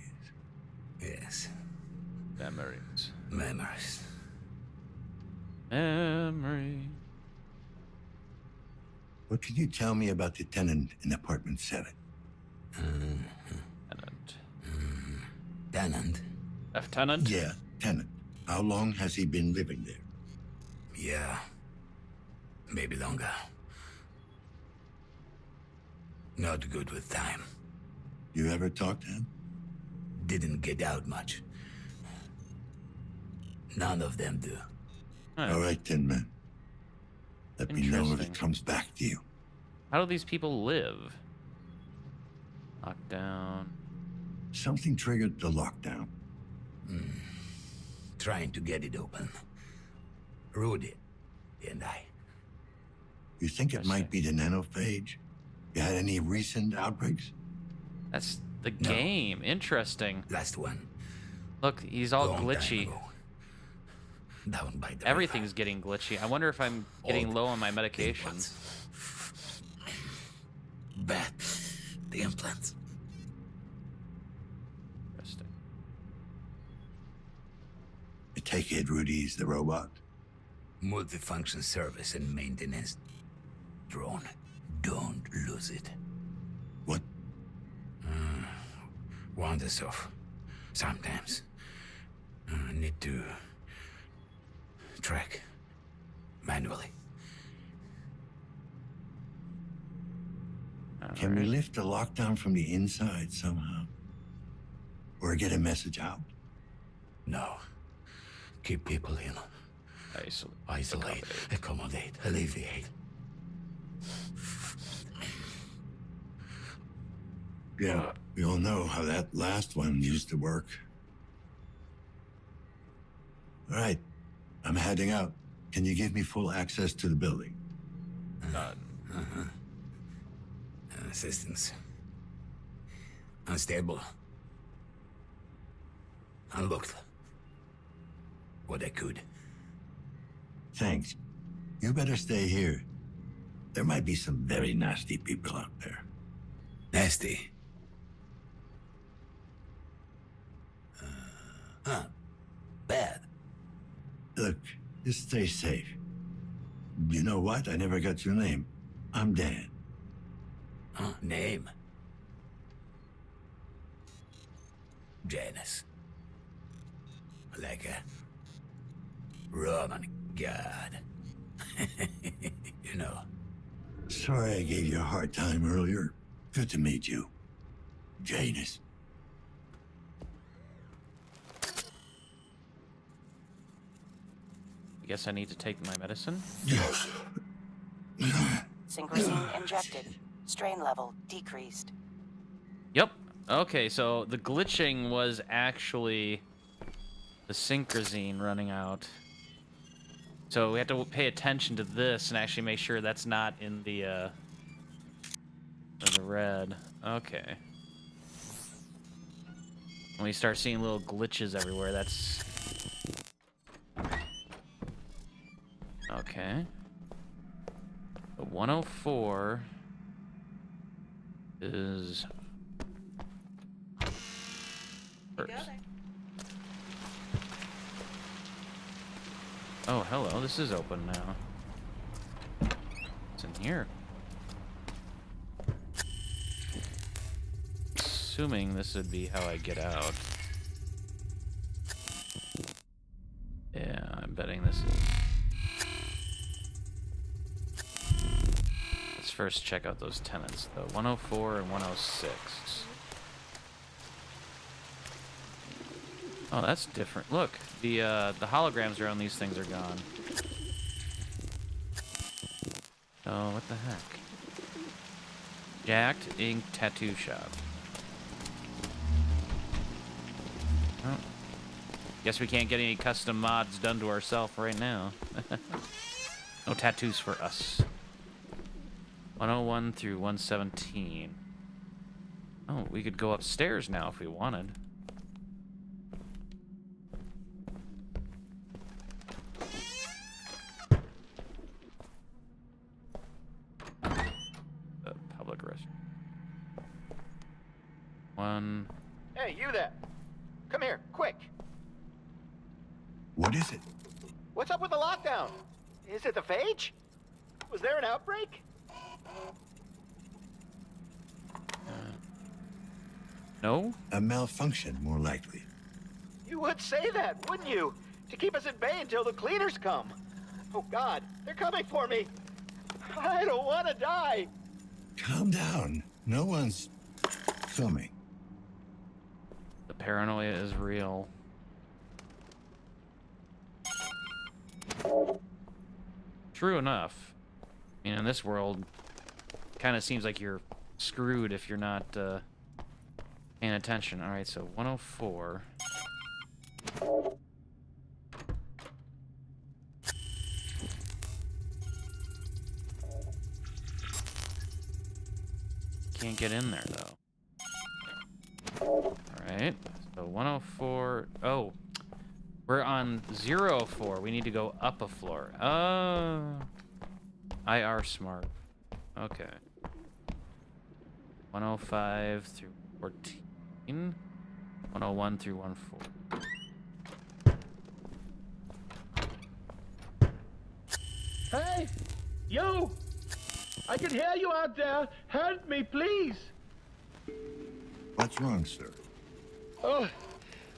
Yes. Memories. Memories. Memory. What can you tell me about the tenant in apartment 7? Tenant. Tenant? Lieutenant? Yeah, tenant. How long has he been living there? Yeah. Maybe longer. Not good with time. You ever talk to him? Didn't get out much. None of them do. All right, Tin Man. Let me know if it comes back to you. How do these people live? Lockdown. Something triggered the lockdown. Trying to get it open. Rudy and I. You think it might be the nanophage? You had any recent outbreaks? That's the game. Interesting. Last one. Look, he's all Long glitchy. time ago. Down by the Everything's getting glitchy. I wonder if I'm getting low on my medication. Bad. The implants. Interesting. I take it Rudy's the robot? Multifunction service and maintenance drone. Don't lose it. What? Wanders off. Sometimes. Need to track manually. Can we lift the lockdown from the inside somehow? Or get a message out? No. Keep people in. Isolate. Accommodate. Alleviate. Yeah, we all know how that last one used to work. All right, I'm heading out. Can you give me full access to the building? Assistance. Unstable. Unlocked. What I could. Thanks. You better stay here. There might be some very nasty people out there. Nasty? Bad. Look, just stay safe. You know what? I never got your name. I'm Dan. Name? Janus. Like a Roman god. You know. Sorry I gave you a hard time earlier. Good to meet you. Janus. I guess I need to take my medicine? Yes. Synchrosine injected. Strain level decreased. Yep. Okay, so the glitching was actually the synchrosine running out. So we have to pay attention to this and actually make sure that's not in the red. Okay. When we start seeing little glitches everywhere, that's... Okay. The 104 is... first. Oh, hello. This is open now. What's in here? Assuming this would be how I get out. Yeah, I'm betting this is... Let's first check out those tenants, though. 104 and 106. Oh, that's different. Look, the holograms around these things are gone. Oh, what the heck? Jacked Ink Tattoo Shop. Oh. Guess we can't get any custom mods done to ourselves right now. No tattoos for us. 101 through 117. Oh, we could go upstairs now if we wanted. The public restroom. One. Hey, you there. Come here, quick. What is it? What's up with the lockdown? Is it the phage? Was there an outbreak? No? A malfunction, more likely. You would say that, wouldn't you? To keep us at bay until the cleaners come. Oh, God, they're coming for me. I don't want to die. Calm down. No one's coming. The paranoia is real. True enough. I mean, in this world, kind of seems like you're screwed if you're not paying attention. All right, so 104. Can't get in there though. All right, so 104. Oh, we're on 004. We need to go up a floor. Oh, IR smart. Okay. 105 through 14. 101 through 14. Hey! You! I can hear you out there. Help me, please. What's wrong, sir? Oh,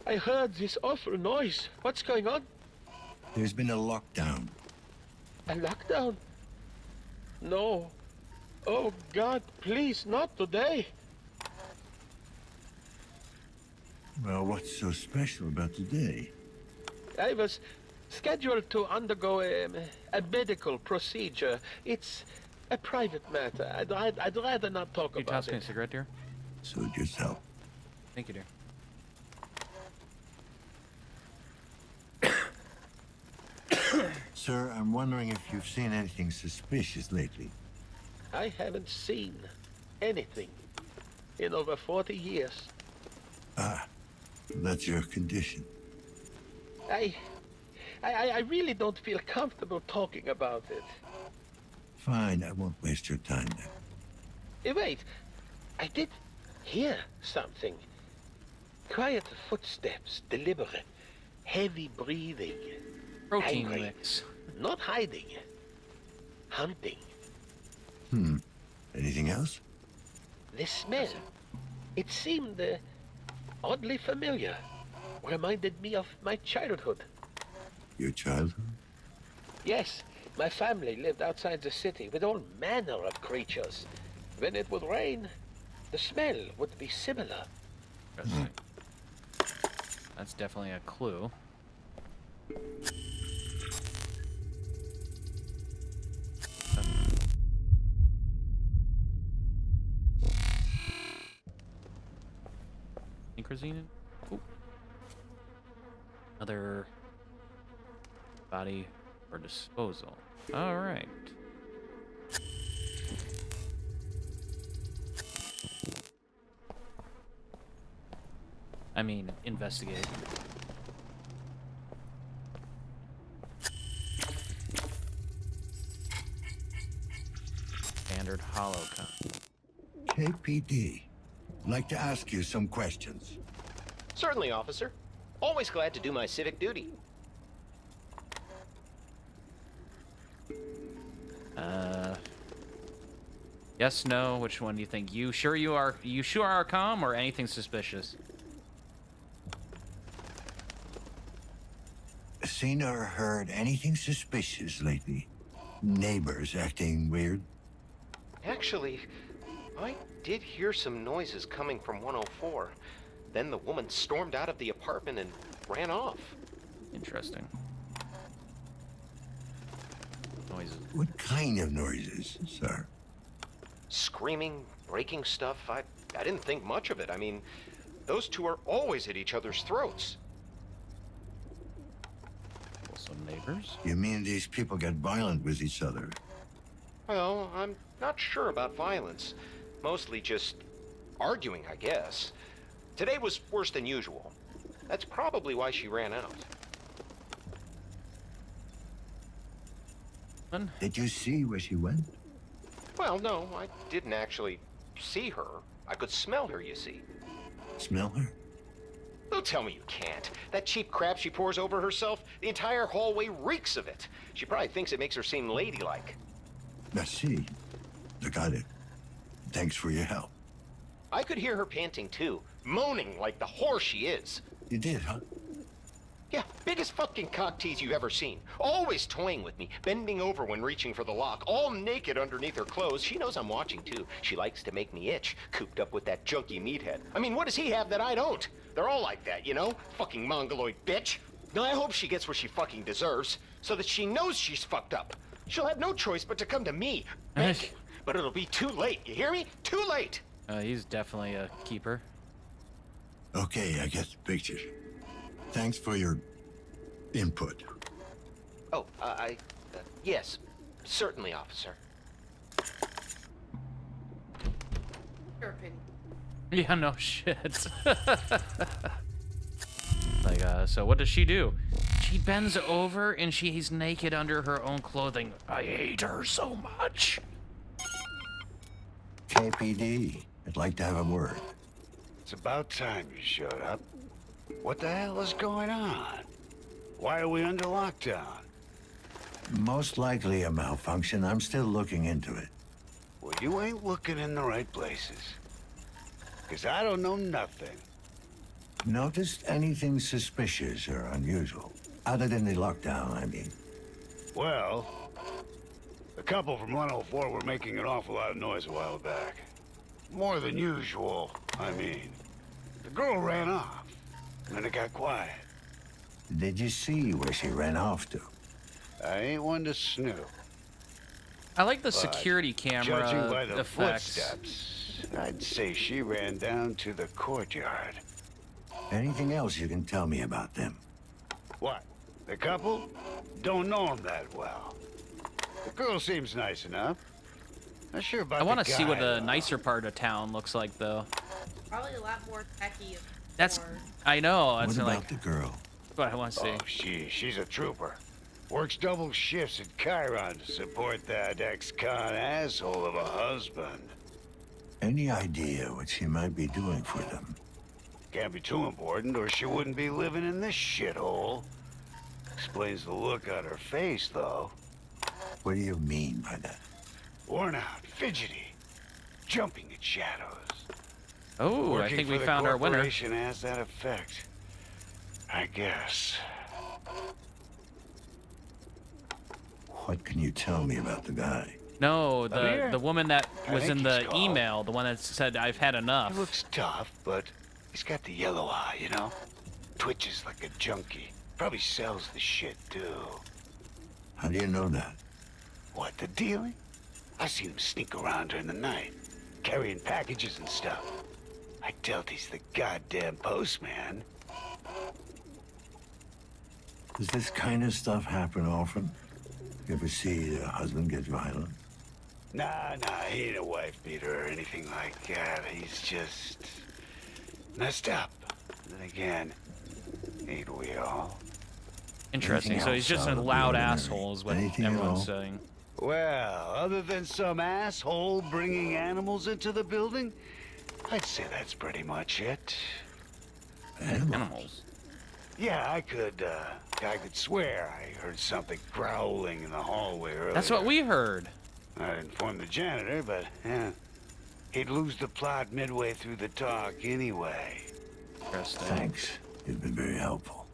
I heard this awful noise. What's going on? There's been a lockdown. A lockdown? No. Oh, God, please, not today. Well, what's so special about today? I was scheduled to undergo a medical procedure. It's a private matter. I'd rather not talk Can you about toss me a it. cigarette, dear? Suit yourself. Thank you, dear. Sir, I'm wondering if you've seen anything suspicious lately. I haven't seen anything in over 40 years. Ah, that's your condition. I really don't feel comfortable talking about it. Fine, I won't waste your time then. Wait, I did hear something. Quiet footsteps, deliberate, heavy breathing. Protein Angry. mix. Not hiding. Hunting. Anything else? The smell. It seemed oddly familiar. Reminded me of my childhood. Your childhood? Yes, my family lived outside the city with all manner of creatures. When it would rain, the smell would be similar. That's definitely a clue. Incrazine? Ooh. Another body for disposal. All right. I mean, investigate. Standard holocon. KPD. Like to ask you some questions. Certainly, officer. Always glad to do my civic duty. Yes, no, which one do you think? You sure are calm or anything suspicious? Seen or heard anything suspicious lately? Neighbors acting weird? Actually, I did hear some noises coming from 104. Then the woman stormed out of the apartment and ran off. Interesting. Noises. What kind of noises, sir? Screaming, breaking stuff. I didn't think much of it. I mean, those two are always at each other's throats. Some neighbors? You mean these people get violent with each other? Well, I'm not sure about violence. Mostly just arguing, I guess. Today was worse than usual. That's probably why she ran out. Did you see where she went? Well, no, I didn't actually see her. I could smell her, you see. Smell her? Don't tell me you can't. That cheap crap she pours over herself, the entire hallway reeks of it. She probably thinks it makes her seem ladylike. Merci. I got it. Thanks for your help. I could hear her panting too, moaning like the whore she is. You did, huh? Yeah, biggest fucking cock tease you've ever seen. Always toying with me, bending over when reaching for the lock, all naked underneath her clothes. She knows I'm watching too. She likes to make me itch, cooped up with that junky meathead. I mean, what does he have that I don't? They're all like that, you know? Fucking mongoloid bitch. Now I hope she gets what she fucking deserves, so that she knows she's fucked up. She'll have no choice but to come to me. But it'll be too late, you hear me? Too late! He's definitely a keeper. Okay, I get the picture. Thanks for your input. Oh, yes. Certainly, officer. Your opinion. Yeah, no shit. Like, so what does she do? She bends over and she's naked under her own clothing. I hate her so much. KPD, I'd like to have a word. It's about time you showed up. What the hell is going on? Why are we under lockdown? Most likely a malfunction. I'm still looking into it. Well, you ain't looking in the right places. Because I don't know nothing. Noticed anything suspicious or unusual? Other than the lockdown, I mean. Well, the couple from 104 were making an awful lot of noise a while back. More than usual, I mean. The girl ran off, and then it got quiet. Did you see where she ran off to? I ain't one to snoop. I like the But security camera judging by the effects. footsteps, I'd say she ran down to the courtyard. Anything else you can tell me about them? What? The couple? Don't know them that well. The girl seems nice enough. Not sure about I want the to see what guy, the though. nicer part of town looks like, though. Probably a lot more techy. That's, or... I know. That's What about like the girl? what I want to see. Oh, she's a trooper. Works double shifts at Chiron to support that ex-con asshole of a husband. Any idea what she might be doing for them? Can't be too important, or she wouldn't be living in this shithole. Explains the look on her face, though. What do you mean by that? Worn out, fidgety, jumping at shadows. Oh, I Working think for we the found our winner. corporation has that effect. I guess. What can you tell me about the guy? No, Amir? the woman that I was think in he's the called. email, the one that said I've had enough. He looks tough, but he's got the yellow eye, you know? Twitches like a junkie. Probably sells the shit, too. How do you know that? What, the dealing? I seen him sneak around during the night, carrying packages and stuff. I doubt he's the goddamn postman. Does this kind of stuff happen often? You ever see a husband get violent? Nah, he ain't a wife beater or anything like that. He's just messed up. Then again, ain't we all? Interesting. Anything So he's just else a out of the loud ordinary? asshole, is what Anything at everyone's all? saying. Well, other than some asshole bringing animals into the building, I'd say that's pretty much it. Animals. Yeah, I could swear I heard something growling in the hallway earlier. That's what we heard. I informed the janitor, but, yeah, he'd lose the plot midway through the talk anyway. Interesting. Thanks. You've been very helpful.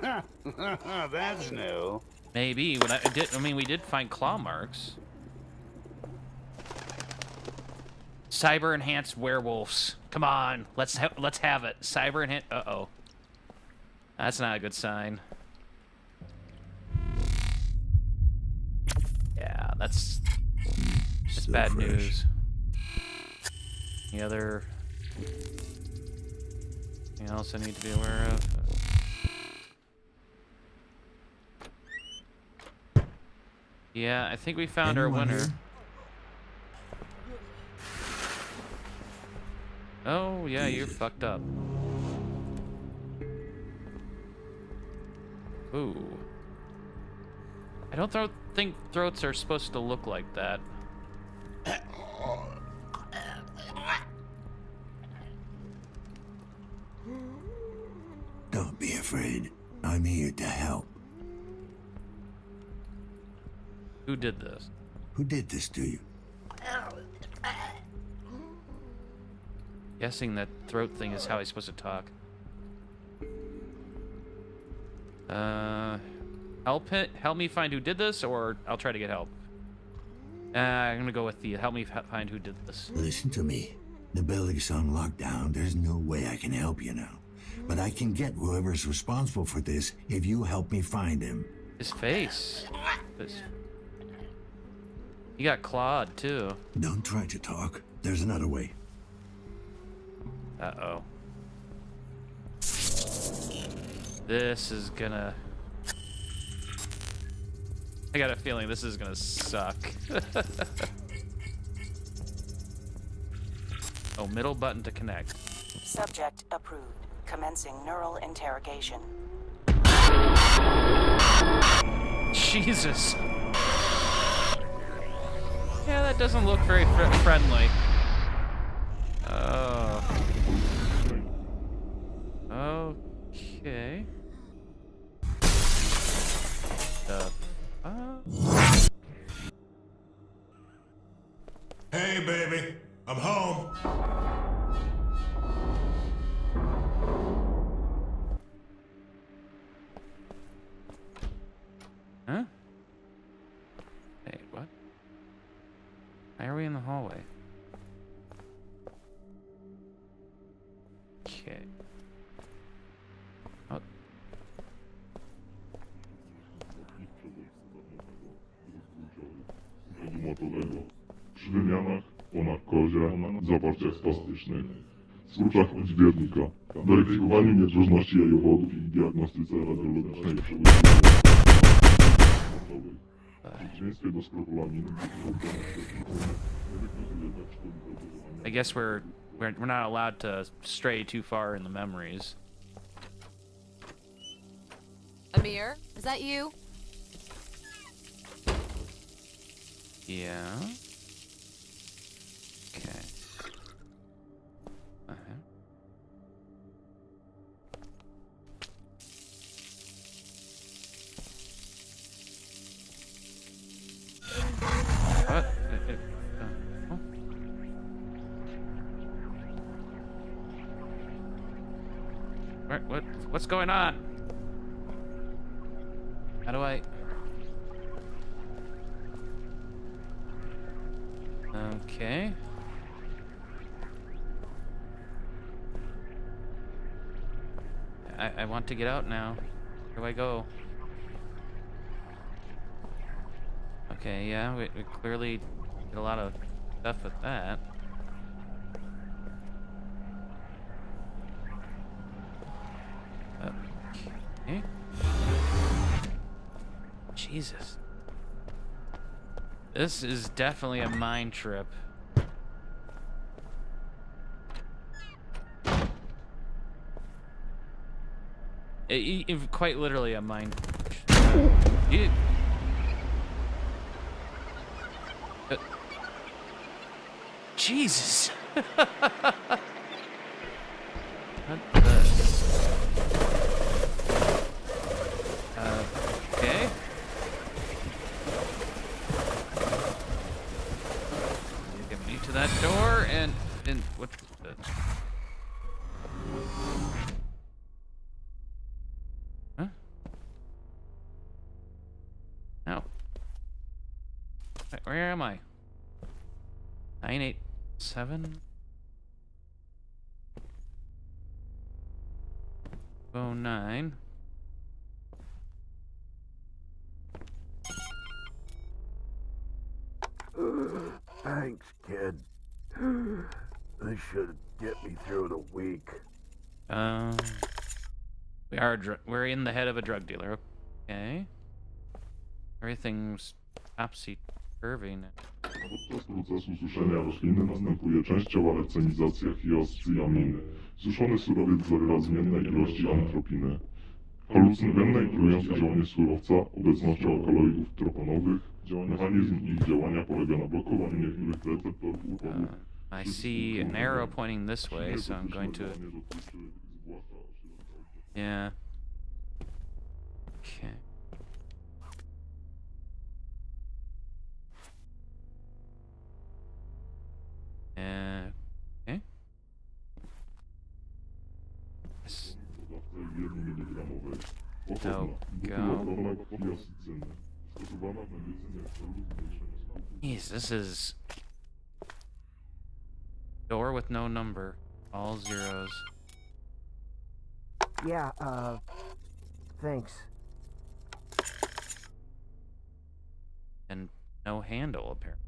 That's new. Maybe, but I mean, we did find claw marks. Cyber enhanced werewolves. Come on, let's have it. Cyber enhanced. Uh-oh. That's not a good sign. That's So bad fresh. news. Any other... Anything else I need to be aware of? Yeah, I think we found our Anyone winner. here? Oh, yeah, you're fucked up. Ooh. I don't think throats are supposed to look like that. Don't be afraid. I'm here to help. Who did this? Who did this to you? Guessing that throat thing is how he's supposed to talk. Help me find who did this, or I'll try to get help. I'm gonna go with the help me find who did this. Listen to me. The building's on lockdown. There's no way I can help you now. But I can get whoever's responsible for this if you help me find him. His face. He got clawed, too. Don't try to talk. There's another way. Uh-oh. This is gonna... I got a feeling this is gonna suck. Oh, middle button to connect. Subject approved. Commencing neural interrogation. Jesus. Yeah, that doesn't look very friendly. Oh. Okay. Hey, baby. I'm home. Huh? Hey, what? Why are we in the hallway? Okay. Oh. Przy wymianach, po narkozie, zawarciach spastycznych, skruczach odźwiernika, weryfikowaniu niedrożności jajowodów i diagnostyce radiologicznej w przeciwieństwie do skropolaminy. I guess we're not allowed to stray too far in the memories. Amir, is that you? Yeah. Okay. Uh-huh. What? Oh. What's going on? How do I... Okay. I want to get out now. Where do I go? Okay, yeah, we clearly did a lot of stuff with that. Okay. Jesus. This is definitely a mind trip. Quite literally a mind. Jesus. What the? Okay. Get me to that door and what the? Huh? No. Where am I? 987 09. should get me through the week. We're in the head of a drug dealer. Okay. Everything's topsy-turvy now. Podczas procesu suszenia rośliny następuje częściowa recenizacja hioscy i aminy. Suszony surowiec zawiera zmienne ilości antropiny. Halucynogenne i trujące działanie surowca obecnością alkaloidów troponowych. Mechanizm ich działania polega na blokowaniu niektórych receptorów układu. I see an arrow pointing this way, so I'm going to... Yeah. Okay. Okay. No, go. Jeez, this is... Door with no number. All zeros. Yeah, thanks. And no handle, apparently.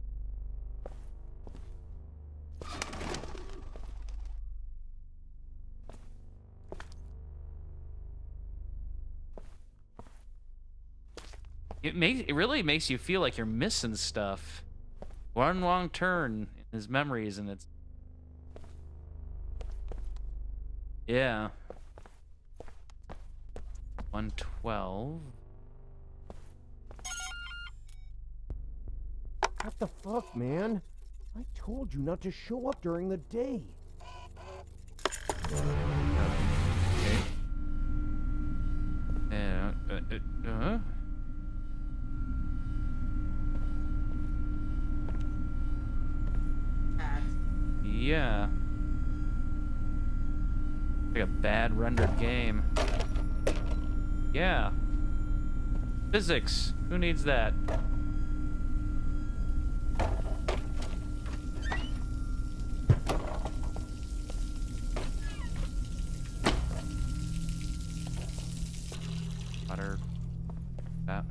It really makes you feel like you're missing stuff. One wrong turn in his memories, and it's... Yeah. 112. What the fuck, man? I told you not to show up during the day. Okay. Yeah. Like a bad rendered game. Yeah. Physics. Who needs that? Water. That.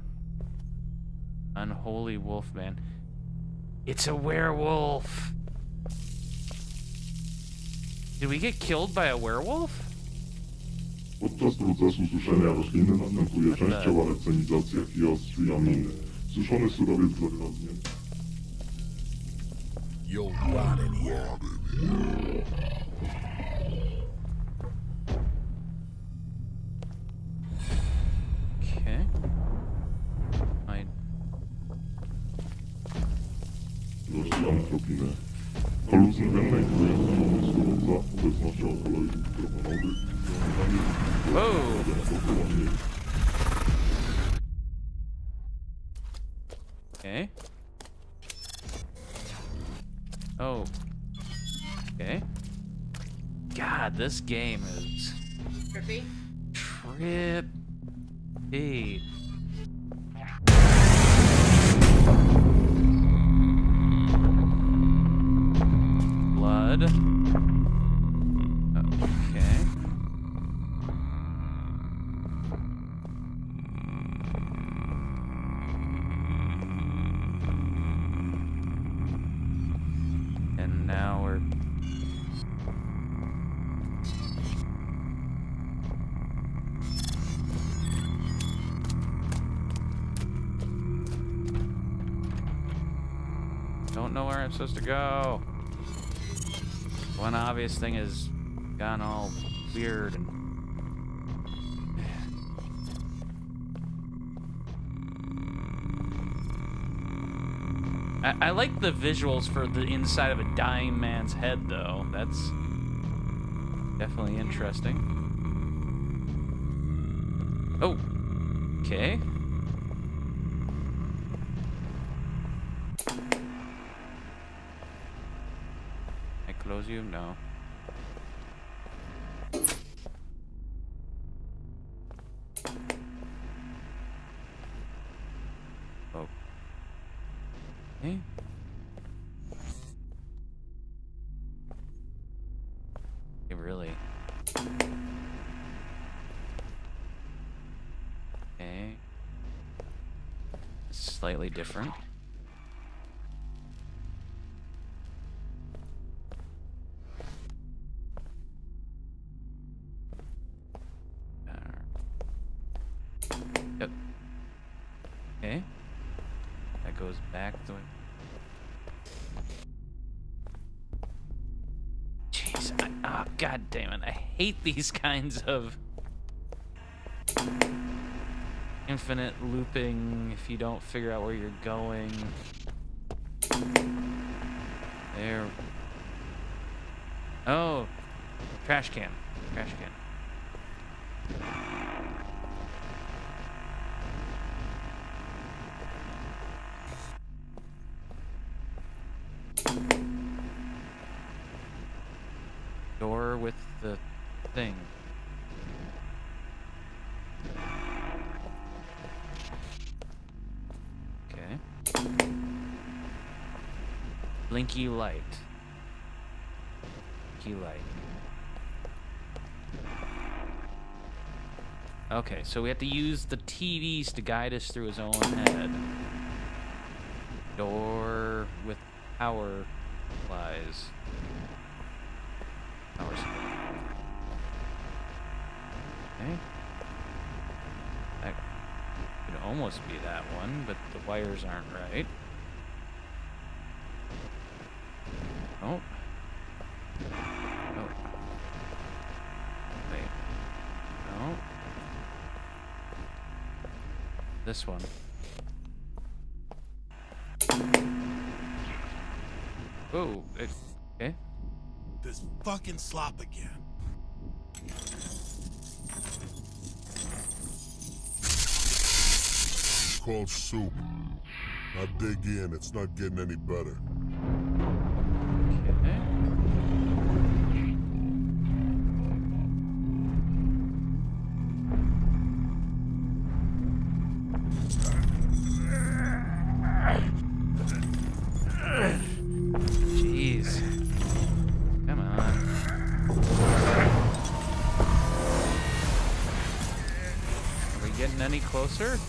Unholy wolf man. It's a werewolf. Did we get killed by a werewolf? Podczas procesu suszenia rośliny następuje częściowa recenizacja hioscy i aminy. Suszony surowiec zawiera zmienne. You'll rot in here. Okay. Ilości antropiny. Halucynogenne i trujące działanie surowca obecnością alkaloidów troponowych. Okay. Oh. Okay. God, this game is... Trippy? Trippy. Blood. Okay. And now we're... Don't know where I'm supposed to go. One obvious thing is gone all weird and... I like the visuals for the inside of a dying man's head, though. That's definitely interesting. Oh, okay. I close you? No. Oh. Okay. Really? Okay. Slightly different. God damn it. I hate these kinds of infinite looping if you don't figure out where you're going. There. Oh. Trash can. Trash can. Door with the thing. Okay. Blinky light. Blinky light. Okay, so we have to use the TVs to guide us through his own head. Door with power supplies. Power supply. Okay. That could almost be that one, but the wires aren't right. Oh. Oh. Wait. No. This one. Oh, okay. This fucking slop again. It's called soup. Now dig in, it's not getting any better. Okay. Jeez. Come on. Are we getting any closer?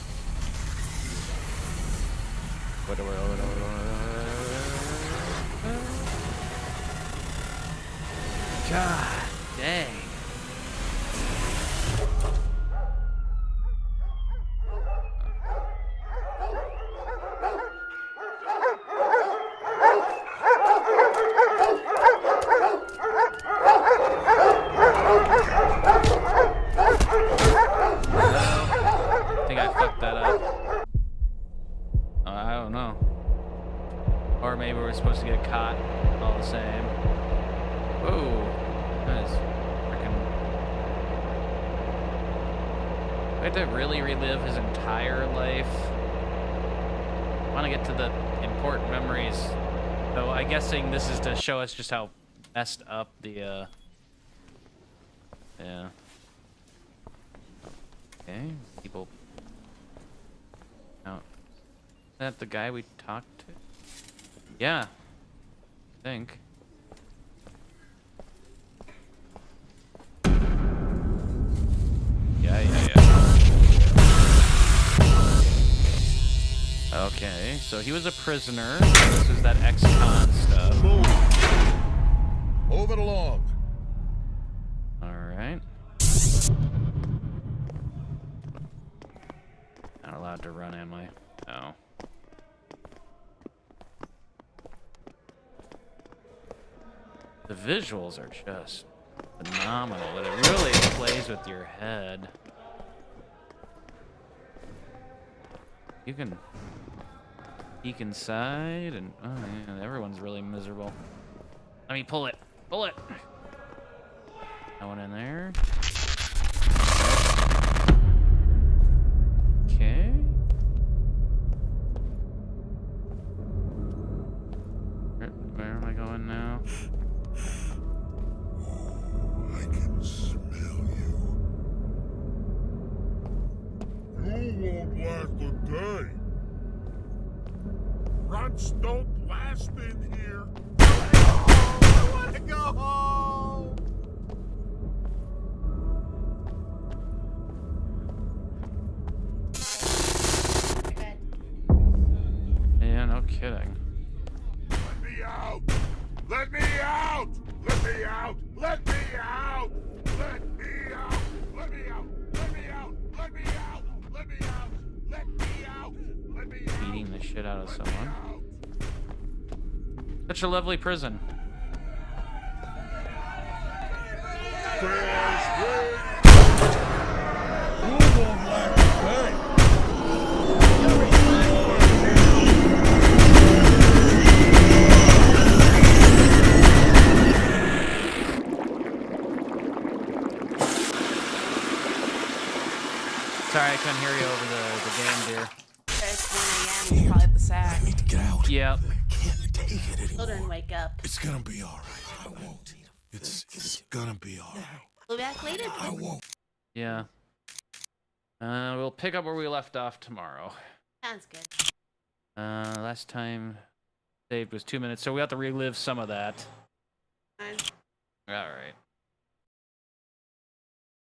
God dang. I think I fucked that up. I don't know. Or maybe we're supposed to get caught all the same. Whoa. That is freaking... We have to really relive his entire life. I want to get to the important memories. So I'm guessing this is to show us just how messed up the, yeah. Okay, people... Oh. Is that the guy we talked to? Yeah. I think. Yeah. Okay, so he was a prisoner. This is that ex-con stuff. Move it along. Alright. Not allowed to run, am I? No. The visuals are just phenomenal, but it really plays with your head. You can peek inside, and oh yeah, everyone's really miserable. Let me pull it. Pull it. No one in there. Okay. Where am I going now? I can smell you. You won't last a day. Rats don't last in here. I want to go home. Yeah, no kidding. Let me out! Let me out! Let me out! Let me out! Let me out! Let me out! Let me out! Let me out! Let me out! Let me out! Let me out! Beating the shit out of someone. Such a lovely prison. Sorry, I couldn't hear you over the game, dear. It's 1 a.m. Probably at the sack. I need to get out. Yep. I can't take it anymore. Children, wake up. It's gonna be all right. I won't. It's gonna be all right. We'll be back later. I won't. Yeah. We'll pick up where we left off tomorrow. Sounds good. Last time saved was 2 minutes, so we have to relive some of that. Fine. All right.